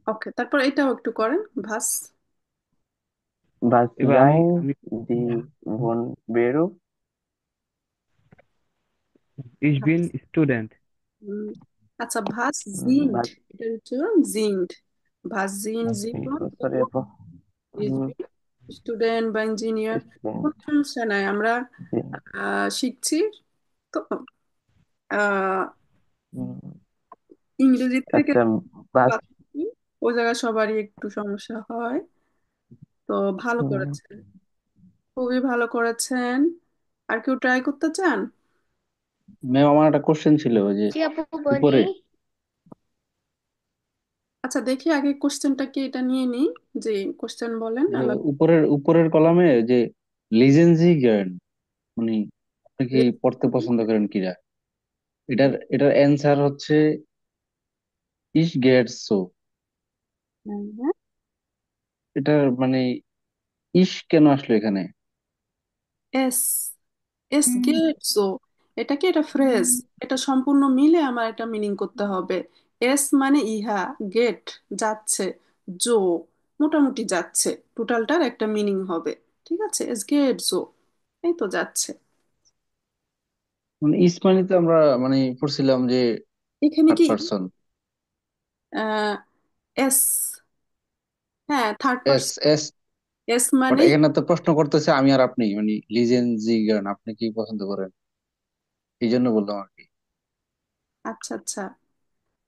S1: ওকে, তারপর এটাও একটু করেন ভাস।
S8: Was
S10: এবার আমি
S8: seien
S10: আমি
S8: Sie von Beruf?
S10: ich
S1: ভাস।
S10: bin Student.
S1: হুম, আচ্ছা, ভাস জিন্ড,
S8: Was,
S1: এটা উচ্চারণ জিন্ড। ভাস জিন্ড জি ফ্রম
S8: sorry আপু।
S1: স্টুডেন্ট বা ইঞ্জিনিয়ার, কোনো
S8: Student.
S1: সমস্যা নাই। আমরা শিখছি তো আহ,
S8: হুম,
S1: ইংরেজির থেকে
S8: আচ্ছা, was,
S1: পাচ্ছি, ওই জায়গায় সবারই একটু সমস্যা হয়। তো ভালো
S8: হুম,
S1: করেছেন, খুবই ভালো করেছেন। আর কেউ ট্রাই করতে চান?
S2: ম্যাম আমার একটা কোশ্চেন ছিল ওই যে
S4: জি আপু, বলি।
S2: উপরে,
S1: আচ্ছা, দেখি আগে কোশ্চেনটা কি এটা নিয়ে নিই। যে কোশ্চেন বলেন
S2: যে
S1: আলাদা।
S2: উপরের উপরের কলামে যে লিজেন্সি গার্ড, মানে আপনি কি পড়তে পছন্দ করেন কিনা, এটার অ্যান্সার হচ্ছে ইস গেটস সো। এটার মানে ইস কেন আসলো এখানে?
S1: এস, এস গেট সো, এটা কি এটা ফ্রেজ, এটা সম্পূর্ণ মিলে আমার এটা মিনিং করতে হবে। এস মানে ইহা, গেট যাচ্ছে, জো মোটামুটি যাচ্ছে, টোটালটার একটা মিনিং হবে। ঠিক আছে, এস গেট জো এই তো যাচ্ছে।
S2: মানে ইস মানে তো আমরা মানে পড়ছিলাম যে
S1: এখানে
S2: থার্ড
S1: কি
S2: পারসন।
S1: এস, হ্যাঁ third
S2: S
S1: person.
S2: S
S1: S
S2: but
S1: মানে
S2: এখানে তো প্রশ্ন করতেছে আমি আর আপনি, মানে লিজেন্সি গার্ড আপনি কি পছন্দ করেন, এই জন্য বললাম আর কি।
S1: আচ্ছা আচ্ছা,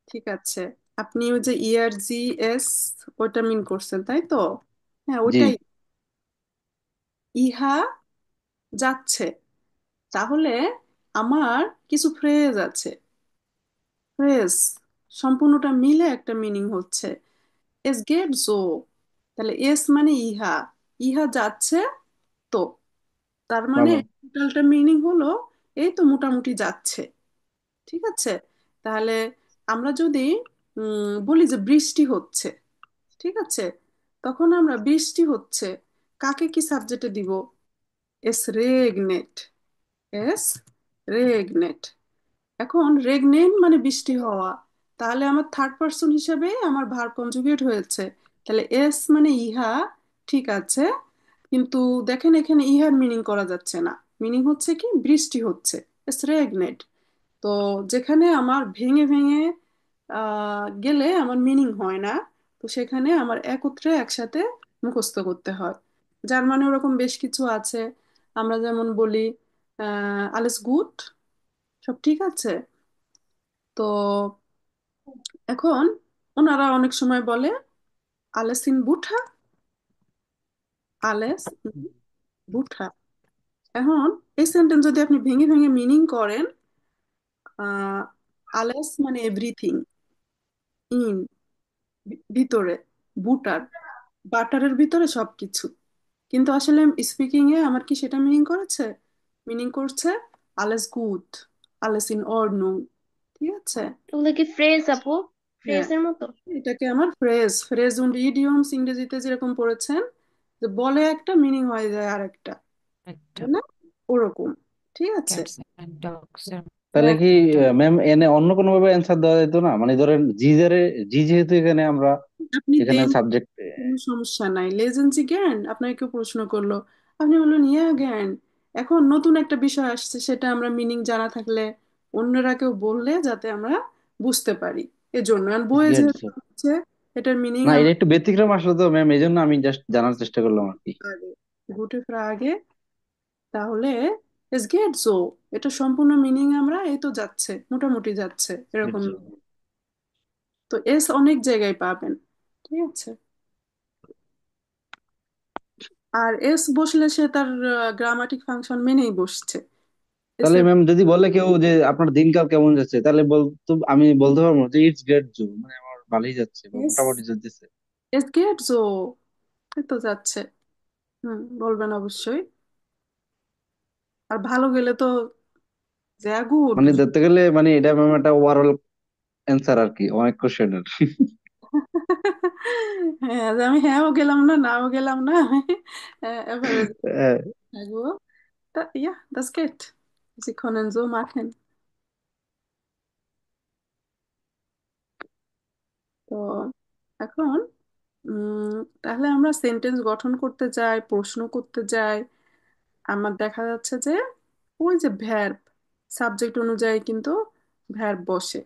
S1: ঠিক আছে। আপনি ওই যে ERGS ওটা মিন করছেন তাই তো? হ্যাঁ
S2: জি।
S1: ওইটাই। ইহা যাচ্ছে, তাহলে আমার কিছু ফ্রেজ আছে। ফ্রেজ সম্পূর্ণটা মিলে একটা মিনিং হচ্ছে এস গেট জো। তাহলে এস মানে ইহা, ইহা যাচ্ছে তো, তার মানে
S2: ভালো।
S1: টোটালটা মিনিং হলো এই তো মোটামুটি যাচ্ছে। ঠিক আছে? তাহলে আমরা যদি বলি যে বৃষ্টি হচ্ছে, ঠিক আছে, তখন আমরা বৃষ্টি হচ্ছে কাকে কি সাবজেক্টে দিব? এস রেগনেট। এস রেগনেট। এখন রেগনেন্ট মানে বৃষ্টি হওয়া, তাহলে আমার থার্ড পার্সন হিসেবে আমার ভার্ব কনজুগেট হয়েছে। তাহলে এস মানে ইহা, ঠিক আছে, কিন্তু দেখেন এখানে ইহার মিনিং করা যাচ্ছে না। মিনিং হচ্ছে কি বৃষ্টি হচ্ছে, এস রেগনেট। তো যেখানে আমার ভেঙে ভেঙে গেলে আমার মিনিং হয় না, তো সেখানে আমার একত্রে একসাথে মুখস্থ করতে হয়। যার মানে ওরকম বেশ কিছু আছে। আমরা যেমন বলি আলেস গুড, সব ঠিক আছে। তো এখন ওনারা অনেক সময় বলে আলেস ইন বুঠা, আলেস ইন বুঠা। এখন এই সেন্টেন্স যদি আপনি ভেঙে ভেঙে মিনিং করেন, আলেস মানে এভরিথিং, ইন ভিতরে, বুটার বাটারের ভিতরে সবকিছু, কিন্তু আসলে স্পিকিং এ আমার কি সেটা মিনিং করেছে? মিনিং করছে আলেস গুড, আলেস ইন অর্ডনung। ঠিক আছে?
S4: ওগুলো কি ফ্রেজ আপু?
S1: হ্যাঁ,
S4: ফ্রেজের মতো?
S1: এটাকে আমার ফ্রেজ, ফ্রেজ উন্ড ইডিয়মস ইংরেজিতে যেরকম পড়েছেন, যে বলে একটা মিনিং হয়ে যায় আর একটা,
S3: একটা
S1: তাই না? ওরকম। ঠিক আছে?
S3: ক্যাটস এন্ড ডগস এর
S2: তাহলে
S1: হ্যাঁ,
S2: কি
S3: একটা
S2: ম্যাম এনে অন্য কোনো ভাবে অ্যান্সার দেওয়া যেত না? মানে ধরেন জি যেহেতু এখানে আমরা
S1: আপনি
S2: এখানে
S1: দেন,
S2: সাবজেক্ট।
S1: কোনো সমস্যা নাই। লেজেন্সি জ্ঞান আপনাকে কেউ প্রশ্ন করলো, আপনি বললেন ইয়া জ্ঞান। এখন নতুন একটা বিষয় আসছে, সেটা আমরা মিনিং জানা থাকলে অন্যরা কেউ বললে যাতে আমরা বুঝতে পারি, এজন্য। আর বইয়ে যেহেতু হচ্ছে এটার মিনিং
S2: না, এটা
S1: আমরা
S2: একটু ব্যতিক্রম আসলে তো ম্যাম, এই জন্য আমি জাস্ট জানার চেষ্টা করলাম আর কি।
S1: আগে গুটে ফ্রাগে, তাহলে এস গেট জো, এটা সম্পূর্ণ মিনিং আমরা এই তো যাচ্ছে, মোটামুটি যাচ্ছে এরকম। তো এস অনেক জায়গায় পাবেন। ঠিক আছে? আর এস বসলে সে তার গ্রামাটিক ফাংশন মেনেই বসছে। এস
S2: তাহলে
S1: এর
S2: ম্যাম যদি বলে কেউ যে আপনার দিনকাল কেমন যাচ্ছে, তাহলে বলতো আমি বলতে পারবো যে ইটস গ্রেট জো, মানে আমার ভালোই যাচ্ছে বা
S1: এস,
S2: মোটামুটি যাচ্ছে।
S1: এস গেট জো, এই তো যাচ্ছে। বলবেন অবশ্যই। আর ভালো গেলে তো যা গুড।
S2: মানে ধরতে গেলে মানে এটা ম্যাম একটা ওভারঅল অ্যান্সার আর কি অনেক কোশ্চেনের।
S1: হ্যাঁ, যে আমি হ্যাঁও গেলাম না, নাও গেলাম না, আমি এভারেজ থাকবো। তা ইয়া, das geht. Sie können so machen. তো এখন তাহলে আমরা সেন্টেন্স গঠন করতে যাই, প্রশ্ন করতে যাই, আমার দেখা যাচ্ছে যে ওই যে ভ্যার্ব, সাবজেক্ট অনুযায়ী কিন্তু ভ্যার্ব বসে।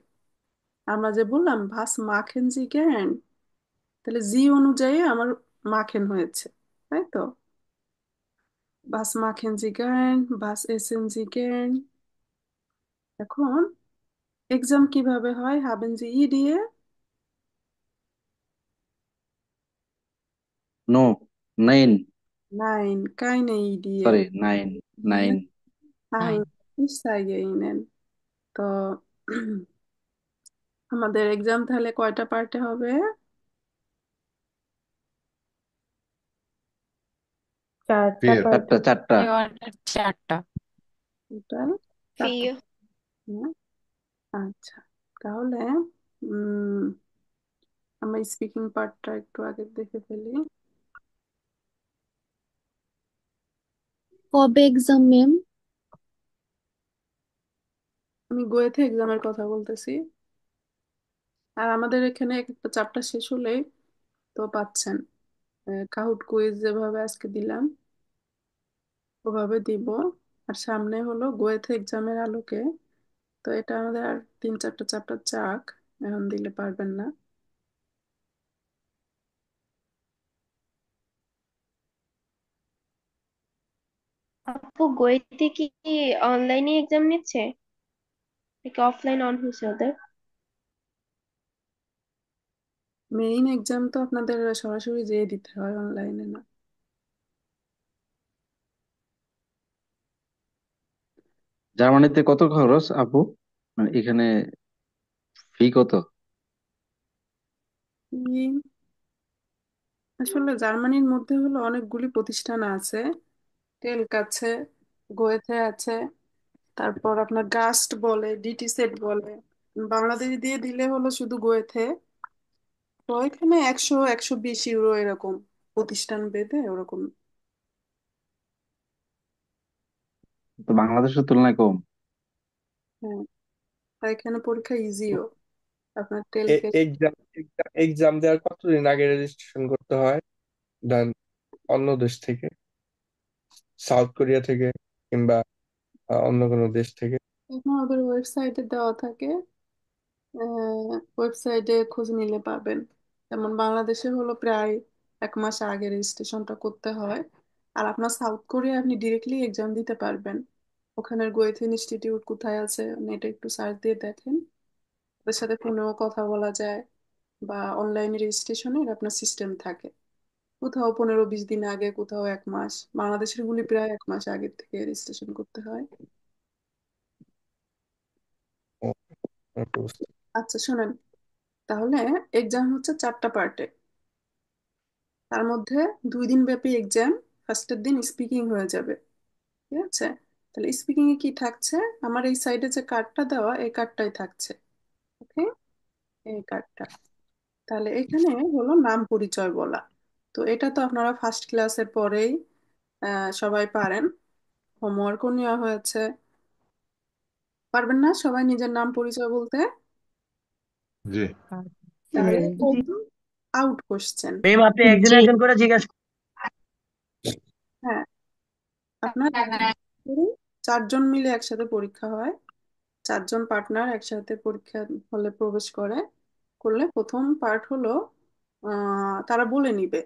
S1: আমরা যে বললাম ভাস মাখেন জি জ্ঞান, তাহলে জি অনুযায়ী আমার মাখেন হয়েছে, তাই তো? ভাস মাখেন জি জ্ঞান, ভাস এসেন জি জ্ঞান। এখন এক্সাম কিভাবে হয়? হাবেন জি ই দিয়ে
S2: নো, নাইন,
S1: নাইন, কাইনে ই দিয়ে
S2: সরি নাইন,
S1: দিয়ে
S2: nine.
S1: ein,
S3: nine.
S1: ich zeige Ihnen. তো আমাদের এক্সাম তাহলে কয়টা পার্টে হবে?
S7: চারটা
S5: ফের
S7: পার্টে।
S2: চারটা চারটা।
S3: চারটা।
S1: টোটাল চারটা।
S4: ফিও।
S1: হুম, আচ্ছা, তাহলে উম আমরা স্পিকিং পার্টটা একটু আগে দেখে ফেলি।
S4: কবে এক্সাম ম্যাম?
S1: আমি গোয়েথে এক্সামের কথা বলতেছি। আর আমাদের এখানে এক একটা চ্যাপ্টার শেষ হলেই তো পাচ্ছেন কাহুট কুইজ যেভাবে আজকে দিলাম ওভাবে দিব। আর সামনে হলো গোয়েথে এক্সামের আলোকে, তো এটা আমাদের আর 3-4টা চ্যাপ্টার যাক, এখন দিলে পারবেন না।
S4: আপু গোয়েতে কি অনলাইনে এক্সাম নিচ্ছে নাকি অফলাইন অন হয়েছে ওদের?
S1: মেইন এক্সাম তো আপনাদের সরাসরি যেয়ে দিতে হয়, অনলাইনে না।
S2: জার্মানিতে কত খরচ আপু? মানে এখানে ফি কত?
S1: এই আসলে জার্মানির মধ্যে হলো অনেকগুলি প্রতিষ্ঠান আছে। টেলক আছে, গোয়েথে আছে, তারপর আপনার গাস্ট বলে, ডিটি সেট বলে। বাংলাদেশ দিয়ে দিলে হলো শুধু গোয়েথে। তো এখানে 100-120 ইউরো এরকম, প্রতিষ্ঠান ভেদে ওরকম।
S2: তো বাংলাদেশের তুলনায় কম।
S1: হ্যাঁ, আর এখানে পরীক্ষা ইজিও। আপনার টেলকে
S9: এক্সাম এক্সাম দেওয়ার কতদিন আগে রেজিস্ট্রেশন করতে হয় দেন অন্য দেশ থেকে, সাউথ কোরিয়া থেকে কিংবা অন্য কোনো দেশ থেকে?
S1: এখন ওদের ওয়েবসাইটে দেওয়া থাকে, ওয়েবসাইটে খোঁজ নিলে পাবেন। যেমন বাংলাদেশে হলো প্রায় 1 মাস আগে রেজিস্ট্রেশনটা করতে হয়। আর আপনার সাউথ কোরিয়া আপনি ডিরেক্টলি এক্সাম দিতে পারবেন। ওখানের গোয়েথিন ইনস্টিটিউট কোথায় আছে নেটে একটু সার্চ দিয়ে দেখেন, ওদের সাথে ফোনেও কথা বলা যায়, বা অনলাইনে রেজিস্ট্রেশনের আপনার সিস্টেম থাকে। কোথাও 15-20 দিন আগে, কোথাও 1 মাস। বাংলাদেশের গুলি প্রায় 1 মাস আগে থেকে রেজিস্ট্রেশন করতে হয়।
S9: ও, ওকে, বুঝতে
S1: আচ্ছা শোনেন, তাহলে এক্সাম হচ্ছে 4টা পার্টে। তার মধ্যে 2 দিন ব্যাপী এক্সাম। ফার্স্টের দিন স্পিকিং হয়ে যাবে, ঠিক আছে? তাহলে স্পিকিং এ কি থাকছে? আমার এই সাইডে যে কার্ডটা দেওয়া, এই কার্ডটাই থাকছে। ওকে, এই কার্ডটা। তাহলে এখানে হলো নাম পরিচয় বলা। তো এটা তো আপনারা ফার্স্ট ক্লাসের পরেই সবাই পারেন, হোমওয়ার্কও নেওয়া হয়েছে। পারবেন না সবাই নিজের নাম পরিচয় বলতে?
S5: জি।
S1: তাহলে
S7: জি।
S1: প্রথম আউট কোশ্চেন।
S11: ম্যাম আপনি একজন একজন করে জিজ্ঞাসা
S1: হ্যাঁ, আপনার ধরুন 4 জন মিলে একসাথে পরীক্ষা হয়। 4 জন পার্টনার একসাথে পরীক্ষা হলে প্রবেশ করলে প্রথম পার্ট হলো, তারা বলে নিবে,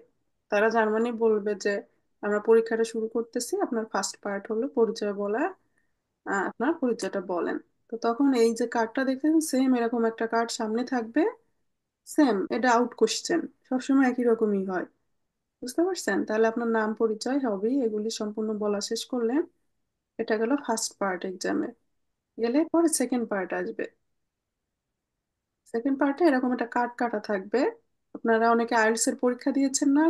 S1: তারা জার্মানি বলবে যে আমরা পরীক্ষাটা শুরু করতেছি, আপনার ফার্স্ট পার্ট হলো পরিচয় বলা, আপনার পরিচয়টা বলেন। তো তখন এই যে কার্ডটা দেখতেছেন, সেম এরকম একটা কার্ড সামনে থাকবে। সেম, এটা আউট কোশ্চেন, সবসময় একই রকমই হয়। বুঝতে পারছেন? তাহলে আপনার নাম পরিচয় হবে, এগুলি সম্পূর্ণ বলা শেষ করলেন। এটা গেল ফার্স্ট পার্ট এক্সামে। গেলে পরে সেকেন্ড পার্ট আসবে। সেকেন্ড পার্টে এরকম একটা কার্ড কাটা থাকবে। আপনারা অনেকে আইএলটিএস এর পরীক্ষা দিয়েছেন না,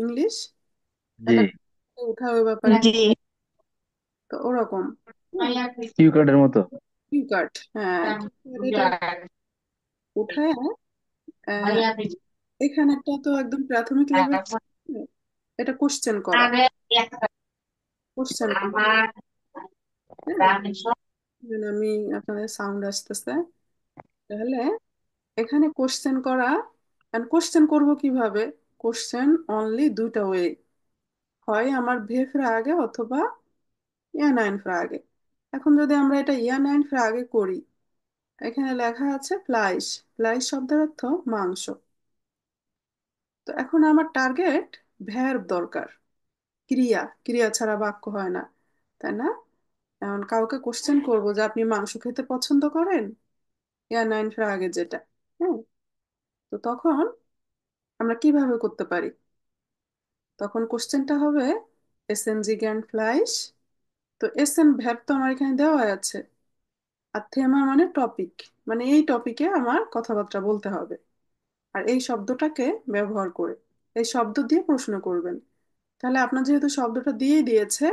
S1: ইংলিশ?
S2: জি।
S1: একটা উঠা ওই ব্যাপারে,
S4: জি।
S1: তো ওরকম।
S2: কিউ কার্ডের মতো।
S1: কিউ কার্ড, হ্যাঁ, এটা উঠায় আহ, এখানে একটা তো একদম প্রাথমিক লেভেল, এটা কোশ্চেন করা, কোশ্চেন করা। হ্যাঁ, যেন আমি আপনাদের সাউন্ড আসতেছে। তাহলে এখানে কোশ্চেন করা। কোশ্চেন করব কিভাবে? কোশ্চেন অনলি দুইটা ওয়ে, হয় আমার ভে ফ্রাগে অথবা ইয়া নাইন ফ্রাগে। এখন যদি আমরা এটা ইয়া নাইন ফ্রাগে করি, এখানে লেখা আছে ফ্লাইশ। ফ্লাইশ শব্দের অর্থ মাংস। তো এখন আমার টার্গেট ভ্যার দরকার, ক্রিয়া। ক্রিয়া ছাড়া বাক্য হয় না, তাই না? এখন কাউকে কোশ্চেন করব যে আপনি মাংস খেতে পছন্দ করেন, ইয়া নাইন ফ্রাগে যেটা। হ্যাঁ, তো তখন আমরা কিভাবে করতে পারি? তখন কোশ্চেনটা হবে এসএন জিজ্ঞান ফ্লাইশ। তো এসএন ভ্যাব তো আমার এখানে দেওয়া আছে, আর থেমা মানে টপিক, মানে এই টপিকে আমার কথাবার্তা বলতে হবে। আর এই শব্দটাকে ব্যবহার করে, এই শব্দ দিয়ে প্রশ্ন করবেন। তাহলে আপনার যেহেতু শব্দটা দিয়েই দিয়েছে,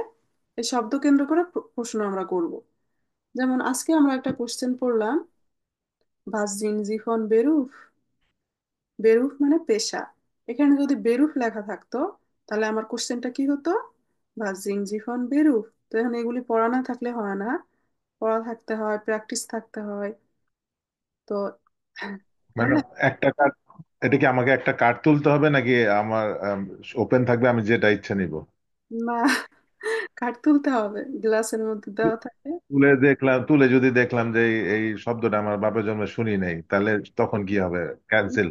S1: এই শব্দ কেন্দ্র করে প্রশ্ন আমরা করব। যেমন আজকে আমরা একটা কোশ্চেন পড়লাম, ভাস জিন জিফন বেরুফ। বেরুফ মানে পেশা। এখানে যদি বেরুফ লেখা থাকতো, তাহলে আমার কোশ্চেনটা কি হতো? ভাস জিন জিফন বেরুফ। তো এখানে এগুলি পড়া না থাকলে হয় না, পড়া থাকতে হয়, প্র্যাকটিস থাকতে হয়। তো তাহলে
S5: ম্যাডাম একটা কার্ড, এটা কি আমাকে একটা কার্ড তুলতে হবে নাকি আমার ওপেন থাকবে, আমি যেটা ইচ্ছা নিব?
S1: না, কাঠ তুলতে হবে, গ্লাসের মধ্যে দেওয়া থাকে।
S5: তুলে যদি দেখলাম যে এই শব্দটা আমার বাপের জন্মে শুনি নাই, তাহলে তখন কি হবে? ক্যান্সেল?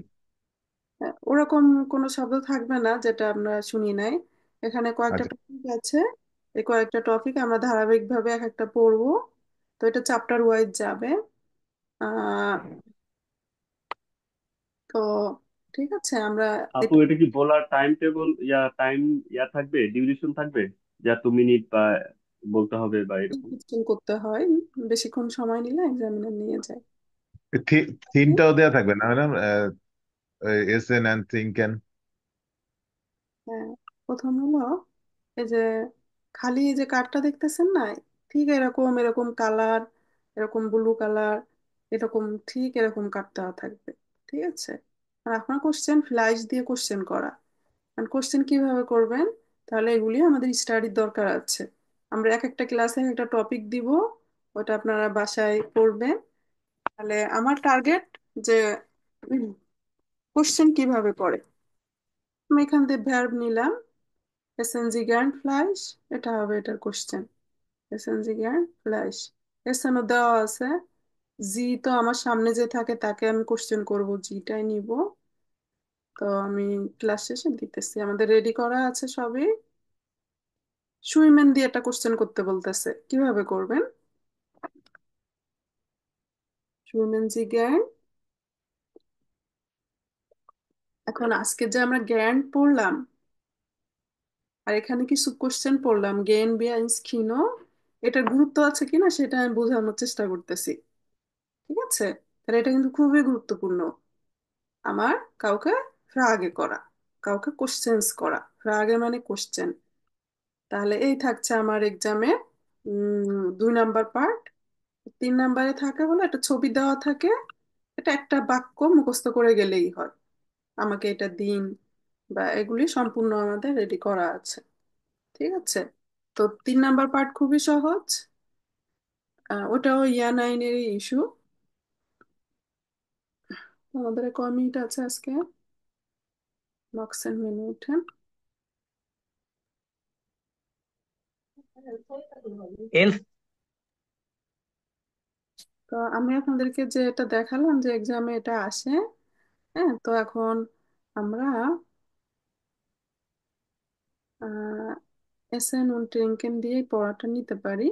S1: ওরকম কোনো শব্দ থাকবে না যেটা আমরা শুনি নাই। এখানে কয়েকটা
S5: আচ্ছা।
S1: টপিক আছে, এই কয়েকটা টপিক আমরা ধারাবাহিকভাবে এক একটা পড়বো। তো এটা চ্যাপ্টার ওয়াইজ যাবে। আহ তো ঠিক আছে, আমরা
S6: আপু
S1: এটা
S6: এটা কি বলার টাইম টেবল টাইম থাকবে, ডিউরেশন থাকবে, যে এত মিনিট বা বলতে হবে বা এরকম?
S1: কোশ্চেন করতে হয়, বেশিক্ষণ সময় নিলে এক্সামিনার নিয়ে যায়।
S5: থিমটাও দেয়া থাকবে না madam? S N and think can.
S1: হ্যাঁ, প্রথম হলো এই যে খালি এই যে কার্ডটা দেখতেছেন না, ঠিক এরকম এরকম কালার, এরকম ব্লু কালার, এরকম ঠিক এরকম কার্ড দেওয়া থাকবে। ঠিক আছে, আর আপনার কোশ্চেন ফ্ল্যাশ দিয়ে কোশ্চেন করা। আর কোশ্চেন কিভাবে করবেন, তাহলে এগুলি আমাদের স্টাডির দরকার আছে। আমরা এক একটা ক্লাসে এক একটা টপিক দিব, ওটা আপনারা বাসায় পড়বেন। তাহলে আমার টার্গেট যে কোশ্চেন কিভাবে করে, আমি এখান থেকে ভার্ব নিলাম, এসএনজি গ্র্যান্ড ফ্লাইস, এটা হবে এটার কোশ্চেন। এসএনজি গ্র্যান্ড ফ্লাইস, এসএনও দেওয়া আছে। জি তো আমার সামনে যে থাকে তাকে আমি কোশ্চেন করব, জিটাই নিব। তো আমি ক্লাস শেষে দিতেছি, আমাদের রেডি করা আছে সবই। সুইমেন দিয়ে একটা কোশ্চেন করতে বলতেছে, কিভাবে করবেন? সুইমেন জি জ্ঞান। এখন আজকে যে আমরা জ্ঞান পড়লাম, আর এখানে কিছু কোশ্চেন পড়লাম, জ্ঞান বিয়াইন্স খিনো, এটার গুরুত্ব আছে কিনা সেটা আমি বোঝানোর চেষ্টা করতেছি। ঠিক আছে, তাহলে এটা কিন্তু খুবই গুরুত্বপূর্ণ। আমার কাউকে ফ্রাগে করা, কাউকে কোশ্চেন্স করা, ফ্রাগে মানে কোশ্চেন। তাহলে এই থাকছে আমার এক্সামে 2 নাম্বার পার্ট। 3 নাম্বারে থাকে হলো একটা ছবি দেওয়া থাকে, এটা একটা বাক্য মুখস্থ করে গেলেই হয়। আমাকে এটা দিন, বা এগুলি সম্পূর্ণ আমাদের রেডি করা আছে। ঠিক আছে, তো 3 নাম্বার পার্ট খুবই সহজ। ওটাও ইয়া নাইনেরই ইস্যু। আমাদের কয় মিনিট আছে আজকে? নক্সেন মিনিট।
S11: এলস
S1: তো আমি আপনাদেরকে যে এটা দেখালাম যে এক্সামে এটা আসে, হ্যাঁ, তো এখন আমরা এসএন উন ট্রেনকেন দিয়েই পড়াটা নিতে পারি।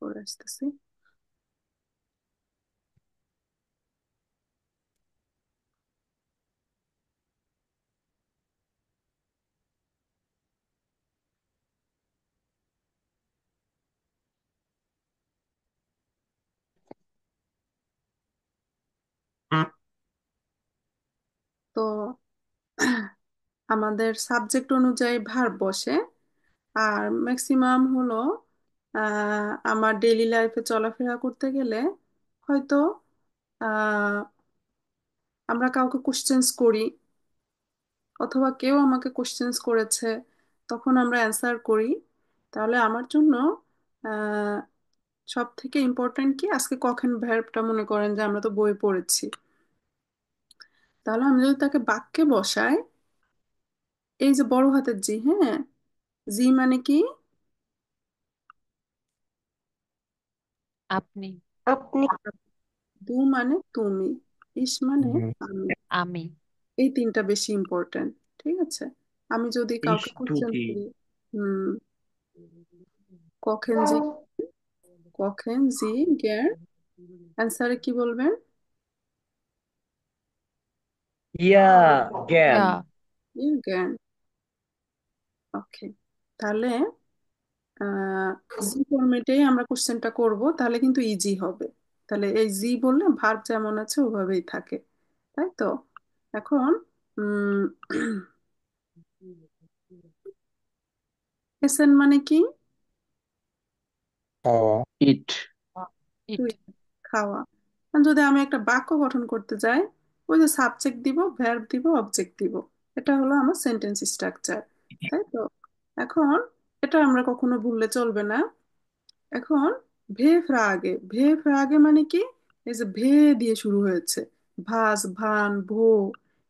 S1: পড়ে আসতেছি। তো আমাদের সাবজেক্ট অনুযায়ী ভার্ব বসে, আর ম্যাক্সিমাম হলো আমার ডেইলি লাইফে চলাফেরা করতে গেলে হয়তো আহ, আমরা কাউকে কোশ্চেন্স করি, অথবা কেউ আমাকে কোশ্চেন্স করেছে, তখন আমরা অ্যান্সার করি। তাহলে আমার জন্য সব থেকে ইম্পর্ট্যান্ট কি, আজকে কখন ভার্বটা মনে করেন যে আমরা তো বই পড়েছি, তাহলে আমি যদি তাকে বাক্যে বসাই, এই যে বড় হাতের জি, হ্যাঁ, জি মানে কি?
S3: আপনি।
S4: আপনি।
S1: দু মানে তুমি, ইস মানে
S9: হুম।
S1: আমি।
S3: আমি।
S1: এই তিনটা বেশি ইম্পর্ট্যান্ট। ঠিক আছে, আমি যদি কাউকে কোশ্চেন
S10: স্তুতি।
S1: করি, হুম, কখন জি, কখন জি গ্যার, অ্যান্সারে কি বলবেন?
S11: ইয়া জ্ঞান।
S3: ইয়া।
S1: জ্ঞান। ওকে, তাহলে জি ফরম্যাটেই আমরা কোশ্চেনটা করব, তাহলে কিন্তু ইজি হবে। তাহলে এই জি বললে ভার্ব যেমন আছে ওভাবেই থাকে, তাই তো? এখন এসেন মানে কি?
S9: খাওয়া।
S2: ইট।
S3: ইট।
S1: তুই, খাওয়া। আর যদি আমি একটা বাক্য গঠন করতে যাই, ওই যে সাবজেক্ট দিব, ভার্ব দিব, অবজেক্ট দিব, এটা হলো আমার সেন্টেন্স স্ট্রাকচার, তাই তো? এখন এটা আমরা কখনো ভুললে চলবে না। এখন ভে ফ্রাগে, ভে ফ্রাগে মানে কি? এই যে ভে দিয়ে শুরু হয়েছে, ভাস ভান ভো,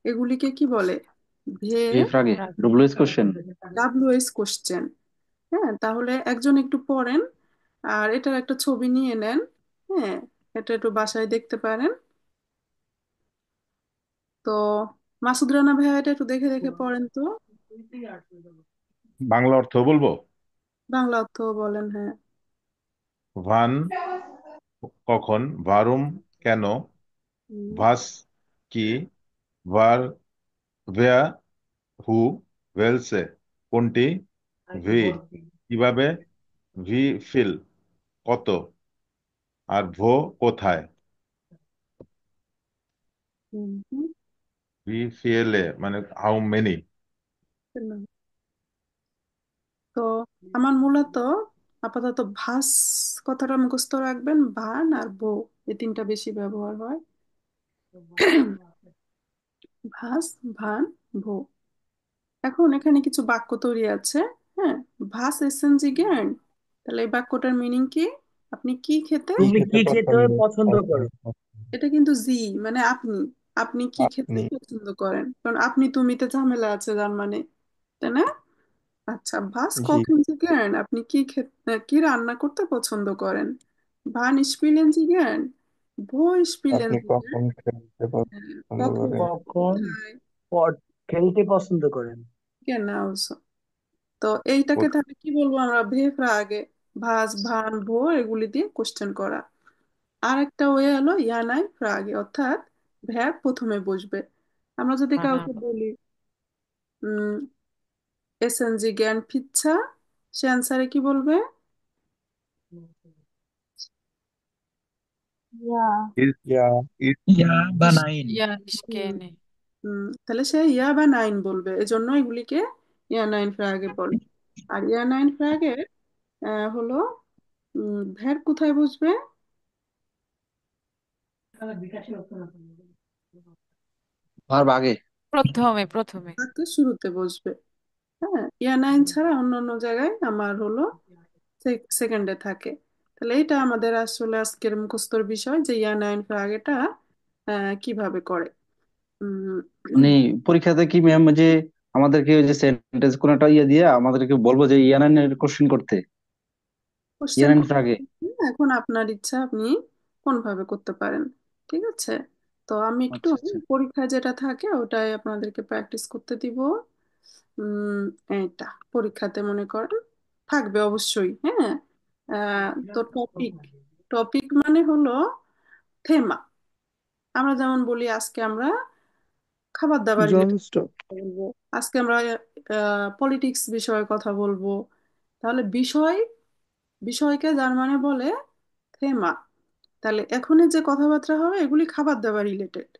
S1: এগুলিকে কি বলে? ভে
S2: ভি ফ্রাগে, ডব্লিউএস কোশ্চেন।
S1: WS question. হ্যাঁ, তাহলে একজন একটু পড়েন, আর এটার একটা ছবি নিয়ে নেন। হ্যাঁ, এটা একটু বাসায় দেখতে পারেন। তো মাসুদ রানা ভাইয়া এটা একটু দেখে দেখে পড়েন তো।
S5: বাংলা অর্থ বলবো।
S1: বাংলা অর্থ বলেন, হ্যাঁ।
S5: ভান কখন, ভারুম কেন,
S1: হুম,
S5: ভাস কি, ভার ভেয়া হু, ভেলসে কোনটি, ভি কিভাবে, ভি ফিল কত, আর ভো কোথায়।
S1: হুম, হুম,
S5: ভি ফিএলএ মানে হাউ মেনি।
S1: শুনলাম। তো আমার মূলত আপাতত ভাস কথাটা মুখস্থ রাখবেন, ভান আর বো, এই তিনটা বেশি ব্যবহার হয়। ভাস, ভান, ভো। এখন এখানে কিছু বাক্য তৈরি আছে। হ্যাঁ, ভাস এসএনজি জ্ঞান, তাহলে এই বাক্যটার মিনিং কি? আপনি কি খেতে,
S9: কি
S11: তুমি
S9: খেতে
S11: কি খেতে
S9: পছন্দ
S11: পছন্দ করো?
S1: এটা কিন্তু জি, মানে আপনি, আপনি কি খেতে
S9: আপনি?
S1: পছন্দ করেন, কারণ আপনি তুমিতে ঝামেলা আছে যার মানে, তাই না? আচ্ছা, ভাস
S9: জি,
S1: কোকিং জি জ্ঞান, আপনি কি খেতে, কি রান্না করতে পছন্দ করেন। ভান স্পিলেন জি জ্ঞান, ভো স্পিলেন
S9: আপনি
S1: জি জ্ঞান,
S9: কখন খেতে পছন্দ
S1: কখন,
S9: করেন?
S11: কখন
S1: কোথায়,
S11: খেলতে পছন্দ করেন?
S1: কেন also। তো এইটাকে
S9: কোথায়?
S1: তাহলে কি বলবো আমরা, ভেফরা আগে, ভাস ভান ভো এগুলি দিয়ে কোশ্চেন করা। আর একটা ওয়ে হলো ইয়ানাই ফ্রাগে, অর্থাৎ ভ্যাব প্রথমে বসবে। আমরা যদি
S3: হুম হুম।
S1: কাউকে বলি এসএনজি জ্ঞান ফিচ্ছা, সে অ্যান্সারে কি বলবে?
S5: ইজ
S9: ইয়া
S5: ইজ
S11: ইয়া বা নাইন।
S3: ইয়া
S1: হুম,
S3: ইশকেনে।
S1: তাহলে সে ইয়া বা নাইন বলবে, এজন্য এগুলিকে ইয়া নাইন ফ্রাগে বলে। আর ইয়া নাইন ফ্রাগে হলো ভ্যাব কোথায় বসবে?
S2: আর আগে।
S3: প্রথমে প্রথমে।
S1: বাক্যের শুরুতে বসবে। হ্যাঁ, ইয়া নাইন ছাড়া অন্য অন্য জায়গায় আমার হলো সেকেন্ডে থাকে। তাহলে এটা আমাদের আসলে আজকের মুখস্থর বিষয়, যে ইয়া নাইন ফ্রাগেটা কিভাবে করে। উম,
S2: মানে পরীক্ষাতে কি ম্যাম যে আমাদেরকে ওই যে সেন্টেন্স কোন একটা ইয়ে দিয়ে আমাদেরকে বলবো যে ইয়ানানের কোশ্চেন করতে,
S1: কোশ্চেন
S2: ইয়ানান আগে।
S1: এখন আপনার ইচ্ছা, আপনি কোনভাবে করতে পারেন। ঠিক আছে, তো আমি একটু
S2: আচ্ছা আচ্ছা।
S1: পরীক্ষায় যেটা থাকে ওটাই আপনাদেরকে প্র্যাকটিস করতে দিব। উম এইটা পরীক্ষাতে মনে করেন থাকবে অবশ্যই, হ্যাঁ। তো টপিক, টপিক মানে হলো থেমা। আমরা যেমন বলি আজকে আমরা খাবার দাবার
S9: জন
S1: রিলেটেড
S9: স্টপ।
S1: বলবো, আজকে আমরা পলিটিক্স বিষয়ে কথা বলবো। তাহলে বিষয়, বিষয়কে যার মানে বলে থেমা। তাহলে এখনের যে কথাবার্তা হবে এগুলি খাবার দাবার রিলেটেড।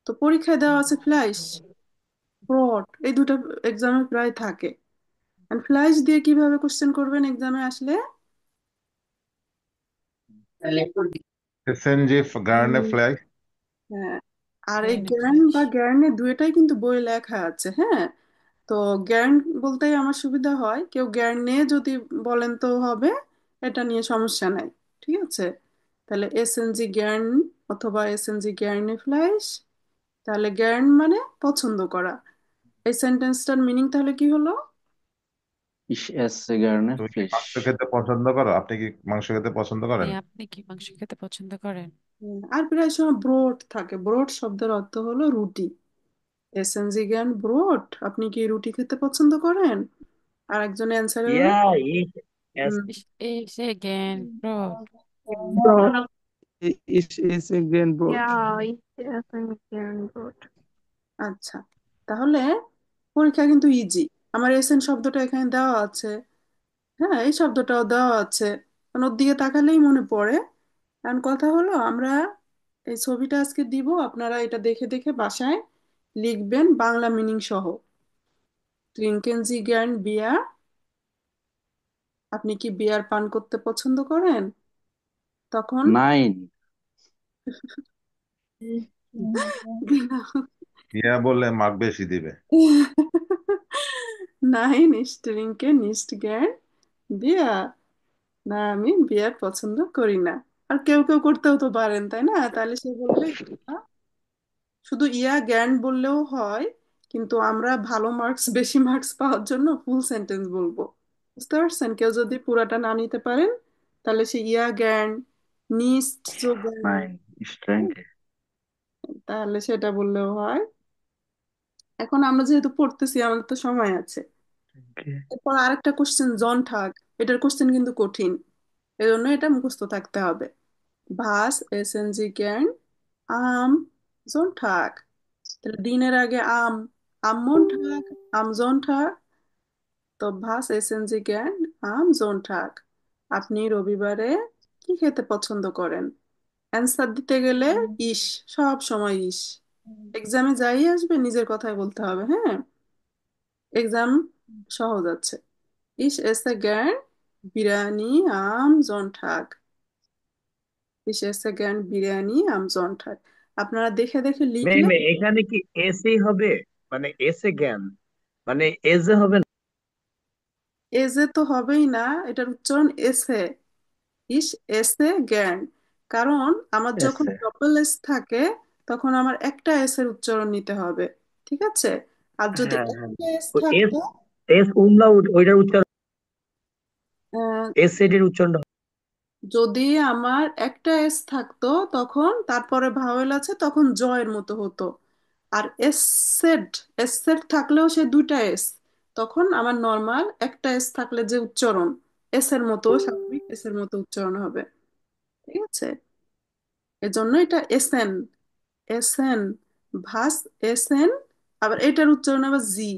S1: তো পরীক্ষায় দেওয়া আছে ফ্ল্যাশ, ব্রড, এই দুটো এক্সামে প্রায় থাকে। ফ্ল্যাশ দিয়ে কিভাবে কোশ্চেন করবেন এক্সামে আসলে?
S5: এসএনজি গার্নে ফ্ল্যাগ।
S1: হ্যাঁ, আর এই
S3: গানে
S1: জ্ঞান
S3: ফ্ল্যাশ।
S1: বা জ্ঞানে দুইটাই কিন্তু বই লেখা আছে, হ্যাঁ। তো জ্ঞান বলতেই আমার সুবিধা হয়, কেউ জ্ঞান নিয়ে যদি বলেন তো হবে, এটা নিয়ে সমস্যা নাই। ঠিক আছে, তাহলে এসএনজি জ্ঞান অথবা এসএনজি জ্ঞানে ফ্ল্যাশ, তাহলে জ্ঞান মানে পছন্দ করা। এই সেন্টেন্সটার মিনিং তাহলে কি হলো?
S2: ইস এস গার্নে
S5: তুমি কি
S2: ফ্লেশ।
S5: মাংস খেতে পছন্দ করো? আপনি কি মাংস খেতে পছন্দ করেন?
S3: আপনি কি মাংস খেতে পছন্দ করেন?
S1: আর প্রায় সময় ব্রড থাকে, ব্রড শব্দের অর্থ হলো রুটি। এসএনজি জ্ঞান ব্রড, আপনি কি রুটি খেতে পছন্দ করেন? আর একজন অ্যান্সারে হলো
S11: ইয়া ইট এস
S1: হুম,
S3: এসে জ্ঞান প্রদ।
S9: Broad. is again broad.
S4: Yeah, it's a
S1: আচ্ছা, তাহলে পরীক্ষা কিন্তু ইজি। আমার এসএন শব্দটা এখানে দেওয়া আছে, হ্যাঁ, এই শব্দটাও দেওয়া আছে, কারণ ওর দিকে তাকালেই মনে পড়ে। কারণ কথা হলো আমরা এই ছবিটা আজকে দিব, আপনারা এটা দেখে দেখে বাসায় লিখবেন বাংলা মিনিং সহ। ট্রিঙ্কেন জি জ্ঞান বিয়ার, আপনি কি বিয়ার পান করতে পছন্দ করেন? তখন
S2: নাইন।
S5: ইয়া বললে মার্ক বেশি দিবে।
S1: নাইন স্ট্রিংকে নিস্ট জ্ঞান বিয়া, না আমি বিয়ার পছন্দ করি না। আর কেউ কেউ করতেও তো পারেন, তাই না? তাহলে সে বলবে শুধু ইয়া জ্ঞান বললেও হয়, কিন্তু আমরা ভালো মার্কস, বেশি মার্কস পাওয়ার জন্য ফুল সেন্টেন্স বলবো। বুঝতে পারছেন? কেউ যদি পুরাটা না নিতে পারেন তাহলে সে ইয়া জ্ঞান নিস্ট জ্ঞান,
S2: নাইন স্ট্রেংথ।
S1: তাহলে সেটা বললেও হয়। এখন আমরা যেহেতু পড়তেছি আমাদের তো সময় আছে।
S11: Okay.
S1: এরপর আরেকটা কোশ্চেন জন ঠাগ, এটার কোশ্চেন কিন্তু কঠিন, এজন্য এটা মুখস্থ থাকতে হবে। ভাস এসএনজি জ্ঞান আম জন ঠাগ, তাহলে দিনের আগে আম, আম ঠাগ, আম জন ঠাগ। তো ভাস এসএনজি জ্ঞান আম জন ঠাগ, আপনি রবিবারে কি খেতে পছন্দ করেন? অ্যান্সার দিতে গেলে ইস, সব সময় ইস। এক্সামে যাই আসবে নিজের কথাই বলতে হবে, হ্যাঁ। এক্সাম সহজ আছে। ইস এসে জ্ঞান বিরিয়ানি আম জনঠাক, ইস এসে জ্ঞান বিরিয়ানি আম জনঠাক। আপনারা দেখে দেখে লিখলে।
S11: ম্যাম এখানে কি এসে হবে, মানে এসে জ্ঞান, মানে এজে হবে না?
S1: এজে তো হবেই না, এটার উচ্চারণ এসে। ইস এসে জ্ঞান, কারণ আমার যখন
S2: এসে।
S1: ডবল এস থাকে তখন আমার একটা এস এর উচ্চারণ নিতে হবে, ঠিক আছে। আর যদি
S11: হ্যাঁ হ্যাঁ,
S1: একটা এস
S11: ওই এস,
S1: থাকতো,
S11: এস উমলাউট ওইটার উচ্চারণ,
S1: আহ,
S11: এস এটির উচ্চারণ।
S1: যদি আমার একটা এস থাকতো তখন তারপরে ভাওয়েল আছে তখন জয়ের মতো হতো। আর এস সেট থাকলেও সে দুইটা এস, তখন আমার নর্মাল একটা এস থাকলে যে উচ্চারণ এস এর মতো, স্বাভাবিক এস এর মতো উচ্চারণ হবে, ঠিক আছে। এজন্য এটা এসএন, এসএন, ভাস এসএন। আবার এটার উচ্চারণ আবার জি,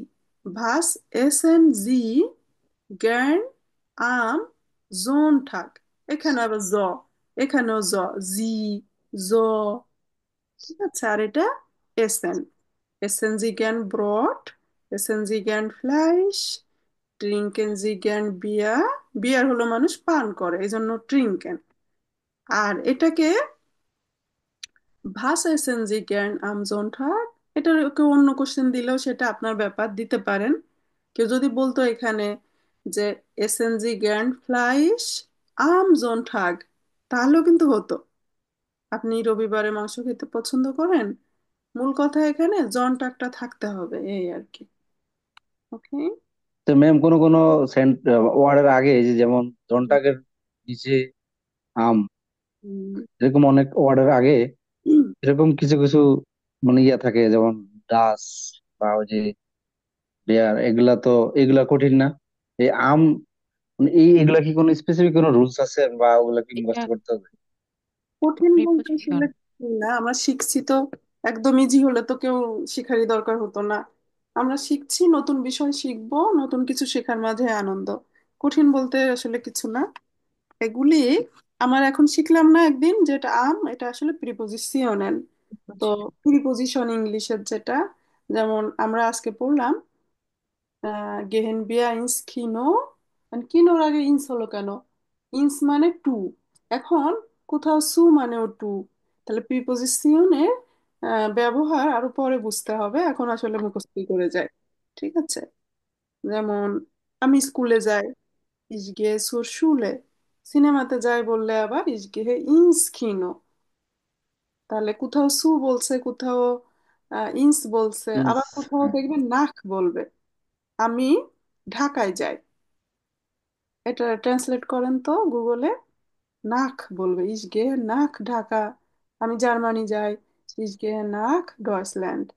S1: ভাস এসএন জি জ্ঞান আম জোন ঠাক। এখানে আবার জ, এখানেও জ, জি, জ, ঠিক আছে। আর এটা এসএন, এসএন জি জ্ঞান ব্রড, এসএন জি জ্ঞান ফ্লাইশ, ট্রিঙ্কেন জি জ্ঞান বিয়ার, বিয়ার হলো মানুষ পান করে এই জন্য ট্রিঙ্কেন। আর এটাকে ভাষা এসএনজি জ্ঞান আমজনঠাক, এটার কেউ অন্য কোশ্চেন দিলেও সেটা আপনার ব্যাপার দিতে পারেন। কেউ যদি বলতো এখানে যে এসএনজি জ্ঞান ফ্লাইশ আমজনঠাক, তাহলেও কিন্তু হতো। আপনি রবিবারে মাংস খেতে পছন্দ করেন, মূল কথা এখানে জনটাকটা থাকতে হবে, এই আর কি। ওকে।
S2: তো ম্যাম কোন কোন ওয়ার্ডের আগে এই যে যেমন জন্টাকের নিচে আম, এরকম অনেক ওয়ার্ডের আগে এরকম কিছু কিছু মানে ইয়া থাকে, যেমন ডাস বা ওই যে বেয়ার, এগুলা তো এগুলা কঠিন না? এই আম মানে এগুলা কি কোনো স্পেসিফিক কোনো রুলস আছে বা ওগুলা কি
S3: এটা
S2: মুখস্থ করতে হবে?
S1: কঠিন বলতে
S3: প্রিপোজিশন।
S1: আসলে কিছু না, আমরা শিখছি তো। একদম ইজি হলে তো কেউ শিখারই দরকার হতো না। আমরা শিখছি, নতুন বিষয় শিখবো, নতুন কিছু শেখার মাঝে আনন্দ। কঠিন বলতে আসলে কিছু না এগুলি। আমার এখন শিখলাম না একদিন যেটা আম, এটা আসলে প্রিপোজিশন। তো প্রিপোজিশন ইংলিশের যেটা, যেমন আমরা আজকে পড়লাম গেহেন বিয়া ইন্স কিনো, মানে কিনোর আগে ইন্স হলো কেন? ইন্স মানে টু, এখন কোথাও সু মানেও টু, তাহলে প্রিপোজিশনের ব্যবহার আরো পরে বুঝতে হবে, এখন আসলে মুখস্থই করে যায়, ঠিক আছে। যেমন আমি স্কুলে যাই, ich gehe zur Schule, সিনেমাতে যাই বললে আবার ich gehe ins Kino, তাহলে কোথাও সু বলছে, কোথাও ইন্স বলছে,
S2: Means,
S1: আবার কোথাও দেখবে নাক বলবে। আমি ঢাকায় যাই, এটা ট্রান্সলেট করেন তো গুগলে। নাক বলবে, ইস গে নাক ঢাকা। আমি জার্মানি যাই, ইস গে নাক ডয়েচল্যান্ড,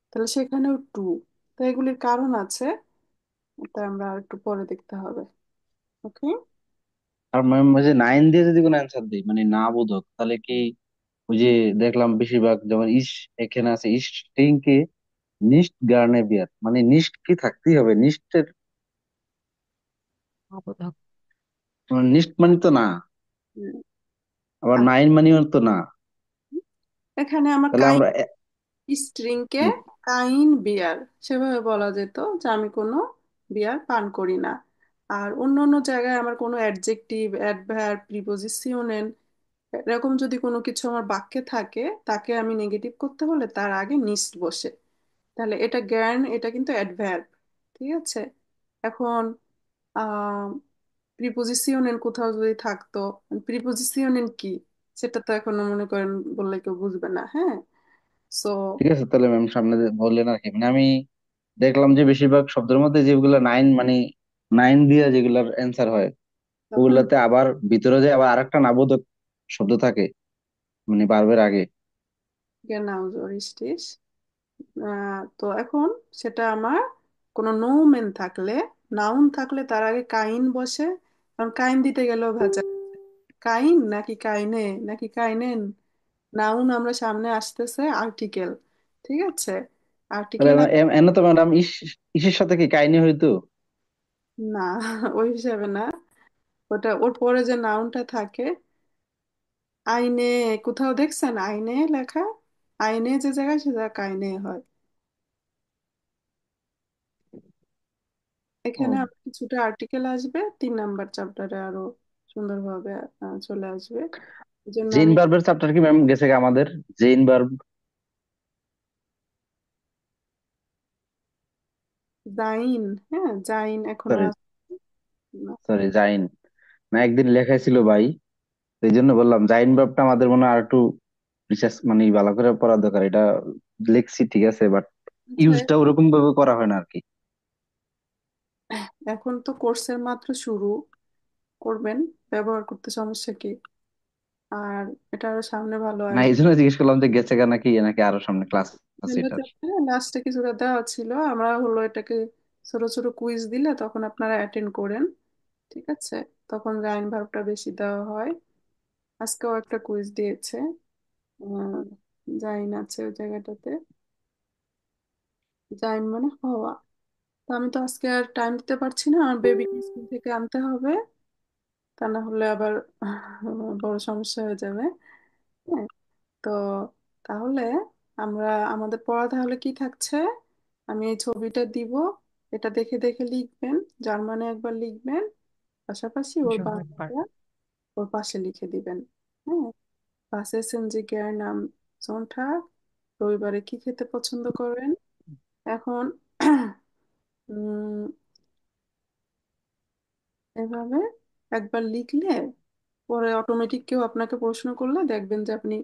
S1: তাহলে সেখানেও টু। তো এগুলির কারণ আছে, এটা আমরা আর একটু পরে দেখতে হবে। ওকে।
S2: আর ম্যাম ওই যে নাইন দিয়ে যদি কোনো অ্যান্সার দিই মানে না বোধক, তাহলে কি ওই যে দেখলাম বেশিরভাগ যেমন এখানে আছে স্টিংকে নিস্ট গার্নে বিয়ার, মানে নিস্ট কি থাকতেই হবে নিস্টের,
S3: অবধান।
S2: নিস্ট মানে তো না, আবার নাইন মানেও তো না।
S1: এখানে আমার
S2: তাহলে আমরা
S1: স্ট্রিংকে কাইন বিয়ার সেভাবে বলা যেত যে আমি কোনো বিয়ার পান করি না। আর অন্য অন্য জায়গায় আমার কোনো অ্যাডজেক্টিভ অ্যাডভার্ব প্রিপোজিশন এরকম যদি কোনো কিছু আমার বাক্যে থাকে, তাকে আমি নেগেটিভ করতে হলে তার আগে নিস্ট বসে, তাহলে এটা জ্ঞান, এটা কিন্তু অ্যাডভার্ব, ঠিক আছে। এখন আহ প্রিপোজিশন কোথাও যদি থাকতো, প্রিপোজিশন কি সেটা তো এখনো মনে করেন বললে কেউ বুঝবে না, হ্যাঁ। সো
S2: ঠিক আছে তাহলে ম্যাম সামনে বললেন আর কি, মানে আমি দেখলাম যে বেশিরভাগ শব্দের মধ্যে যেগুলো নাইন মানে নাইন দিয়ে যেগুলার অ্যান্সার হয়
S1: তখন
S2: ওগুলাতে আবার ভিতরে যে আবার আরেকটা নাবোধক শব্দ থাকে মানে ভার্বের আগে।
S1: genau so richtig. তো এখন সেটা আমার কোনো নোমেন থাকলে, নাউন থাকলে তার আগে কাইন বসে। কারণ কাইন দিতে গেলেও ভেজা, কাইন নাকি কাইনে নাকি কাইনেন। নাউন আমরা সামনে আসতেছে আর্টিকেল, ঠিক আছে?
S2: তাহলে
S1: আর্টিকেল
S2: এনে তো ম্যাডাম ইসের সাথে কি কাহিনী হইতো?
S1: না, ওই হিসাবে না। ওটা ওর পরে যে নাউনটা থাকে, আইনে, কোথাও দেখছেন আইনে লেখা? আইনে যে জায়গায় সে জায়গা কাইনে হয়। এখানে
S2: ও,
S1: আবার কিছুটা আর্টিকেল আসবে, 3 নাম্বার চ্যাপ্টারে আরো সুন্দরভাবে চলে আসবে। এই জন্য
S2: জেইন
S1: আমি
S2: ভার্বের চ্যাপ্টার কি ম্যাম গেছে গা আমাদের? জেইন ভার্ব,
S1: জাইন, হ্যাঁ জাইন এখনো
S2: সরি
S1: আছে না।
S2: সরি জাইন, না একদিন লেখাই ছিল ভাই, এই জন্য বললাম জাইন ভার্বটা আমাদের মনে হয় আর একটু রিসার্চ মানে ভালো করে পড়া দরকার। এটা লিখছি ঠিক আছে, বাট
S1: আচ্ছা,
S2: ইউজটা ওরকম ভাবে করা হয় না আর কি।
S1: এখন তো কোর্সের মাত্র শুরু করবেন, ব্যবহার করতে সমস্যা কি? আর এটা আরো সামনে ভালো
S2: না এই
S1: আসবে।
S2: জন্য জিজ্ঞেস করলাম যে গেছে গা নাকি, নাকি আরো সামনে ক্লাস আছে এটার।
S1: লাস্টে কিছুটা দেওয়া ছিল, আমরা হলো এটাকে ছোট ছোট কুইজ দিলে তখন আপনারা অ্যাটেন্ড করেন, ঠিক আছে? তখন জাইন ভার্বটা বেশি দেওয়া হয়। আজকেও একটা কুইজ দিয়েছে, আহ, জাইন আছে ওই জায়গাটাতে। জাইন মানে হওয়া। তো আমি তো আজকে আর টাইম দিতে পারছি না, আমার বেবিকে স্কুল থেকে আনতে হবে, তা না হলে আবার বড় সমস্যা হয়ে যাবে। হ্যাঁ, তো তাহলে আমরা আমাদের পড়া তাহলে কি থাকছে? আমি এই ছবিটা দিব, এটা দেখে দেখে লিখবেন, জার্মানে একবার লিখবেন, পাশাপাশি ওর
S3: সহ একবার।
S1: বাংলাটা ওর পাশে লিখে দিবেন। হ্যাঁ, পাশে এসেন যে গ্যার নাম সন্ধ্যা, রবিবারে কি খেতে পছন্দ করেন? এখন উম এভাবে একবার লিখলে পরে অটোমেটিক কেউ আপনাকে প্রশ্ন করলে দেখবেন যে আপনি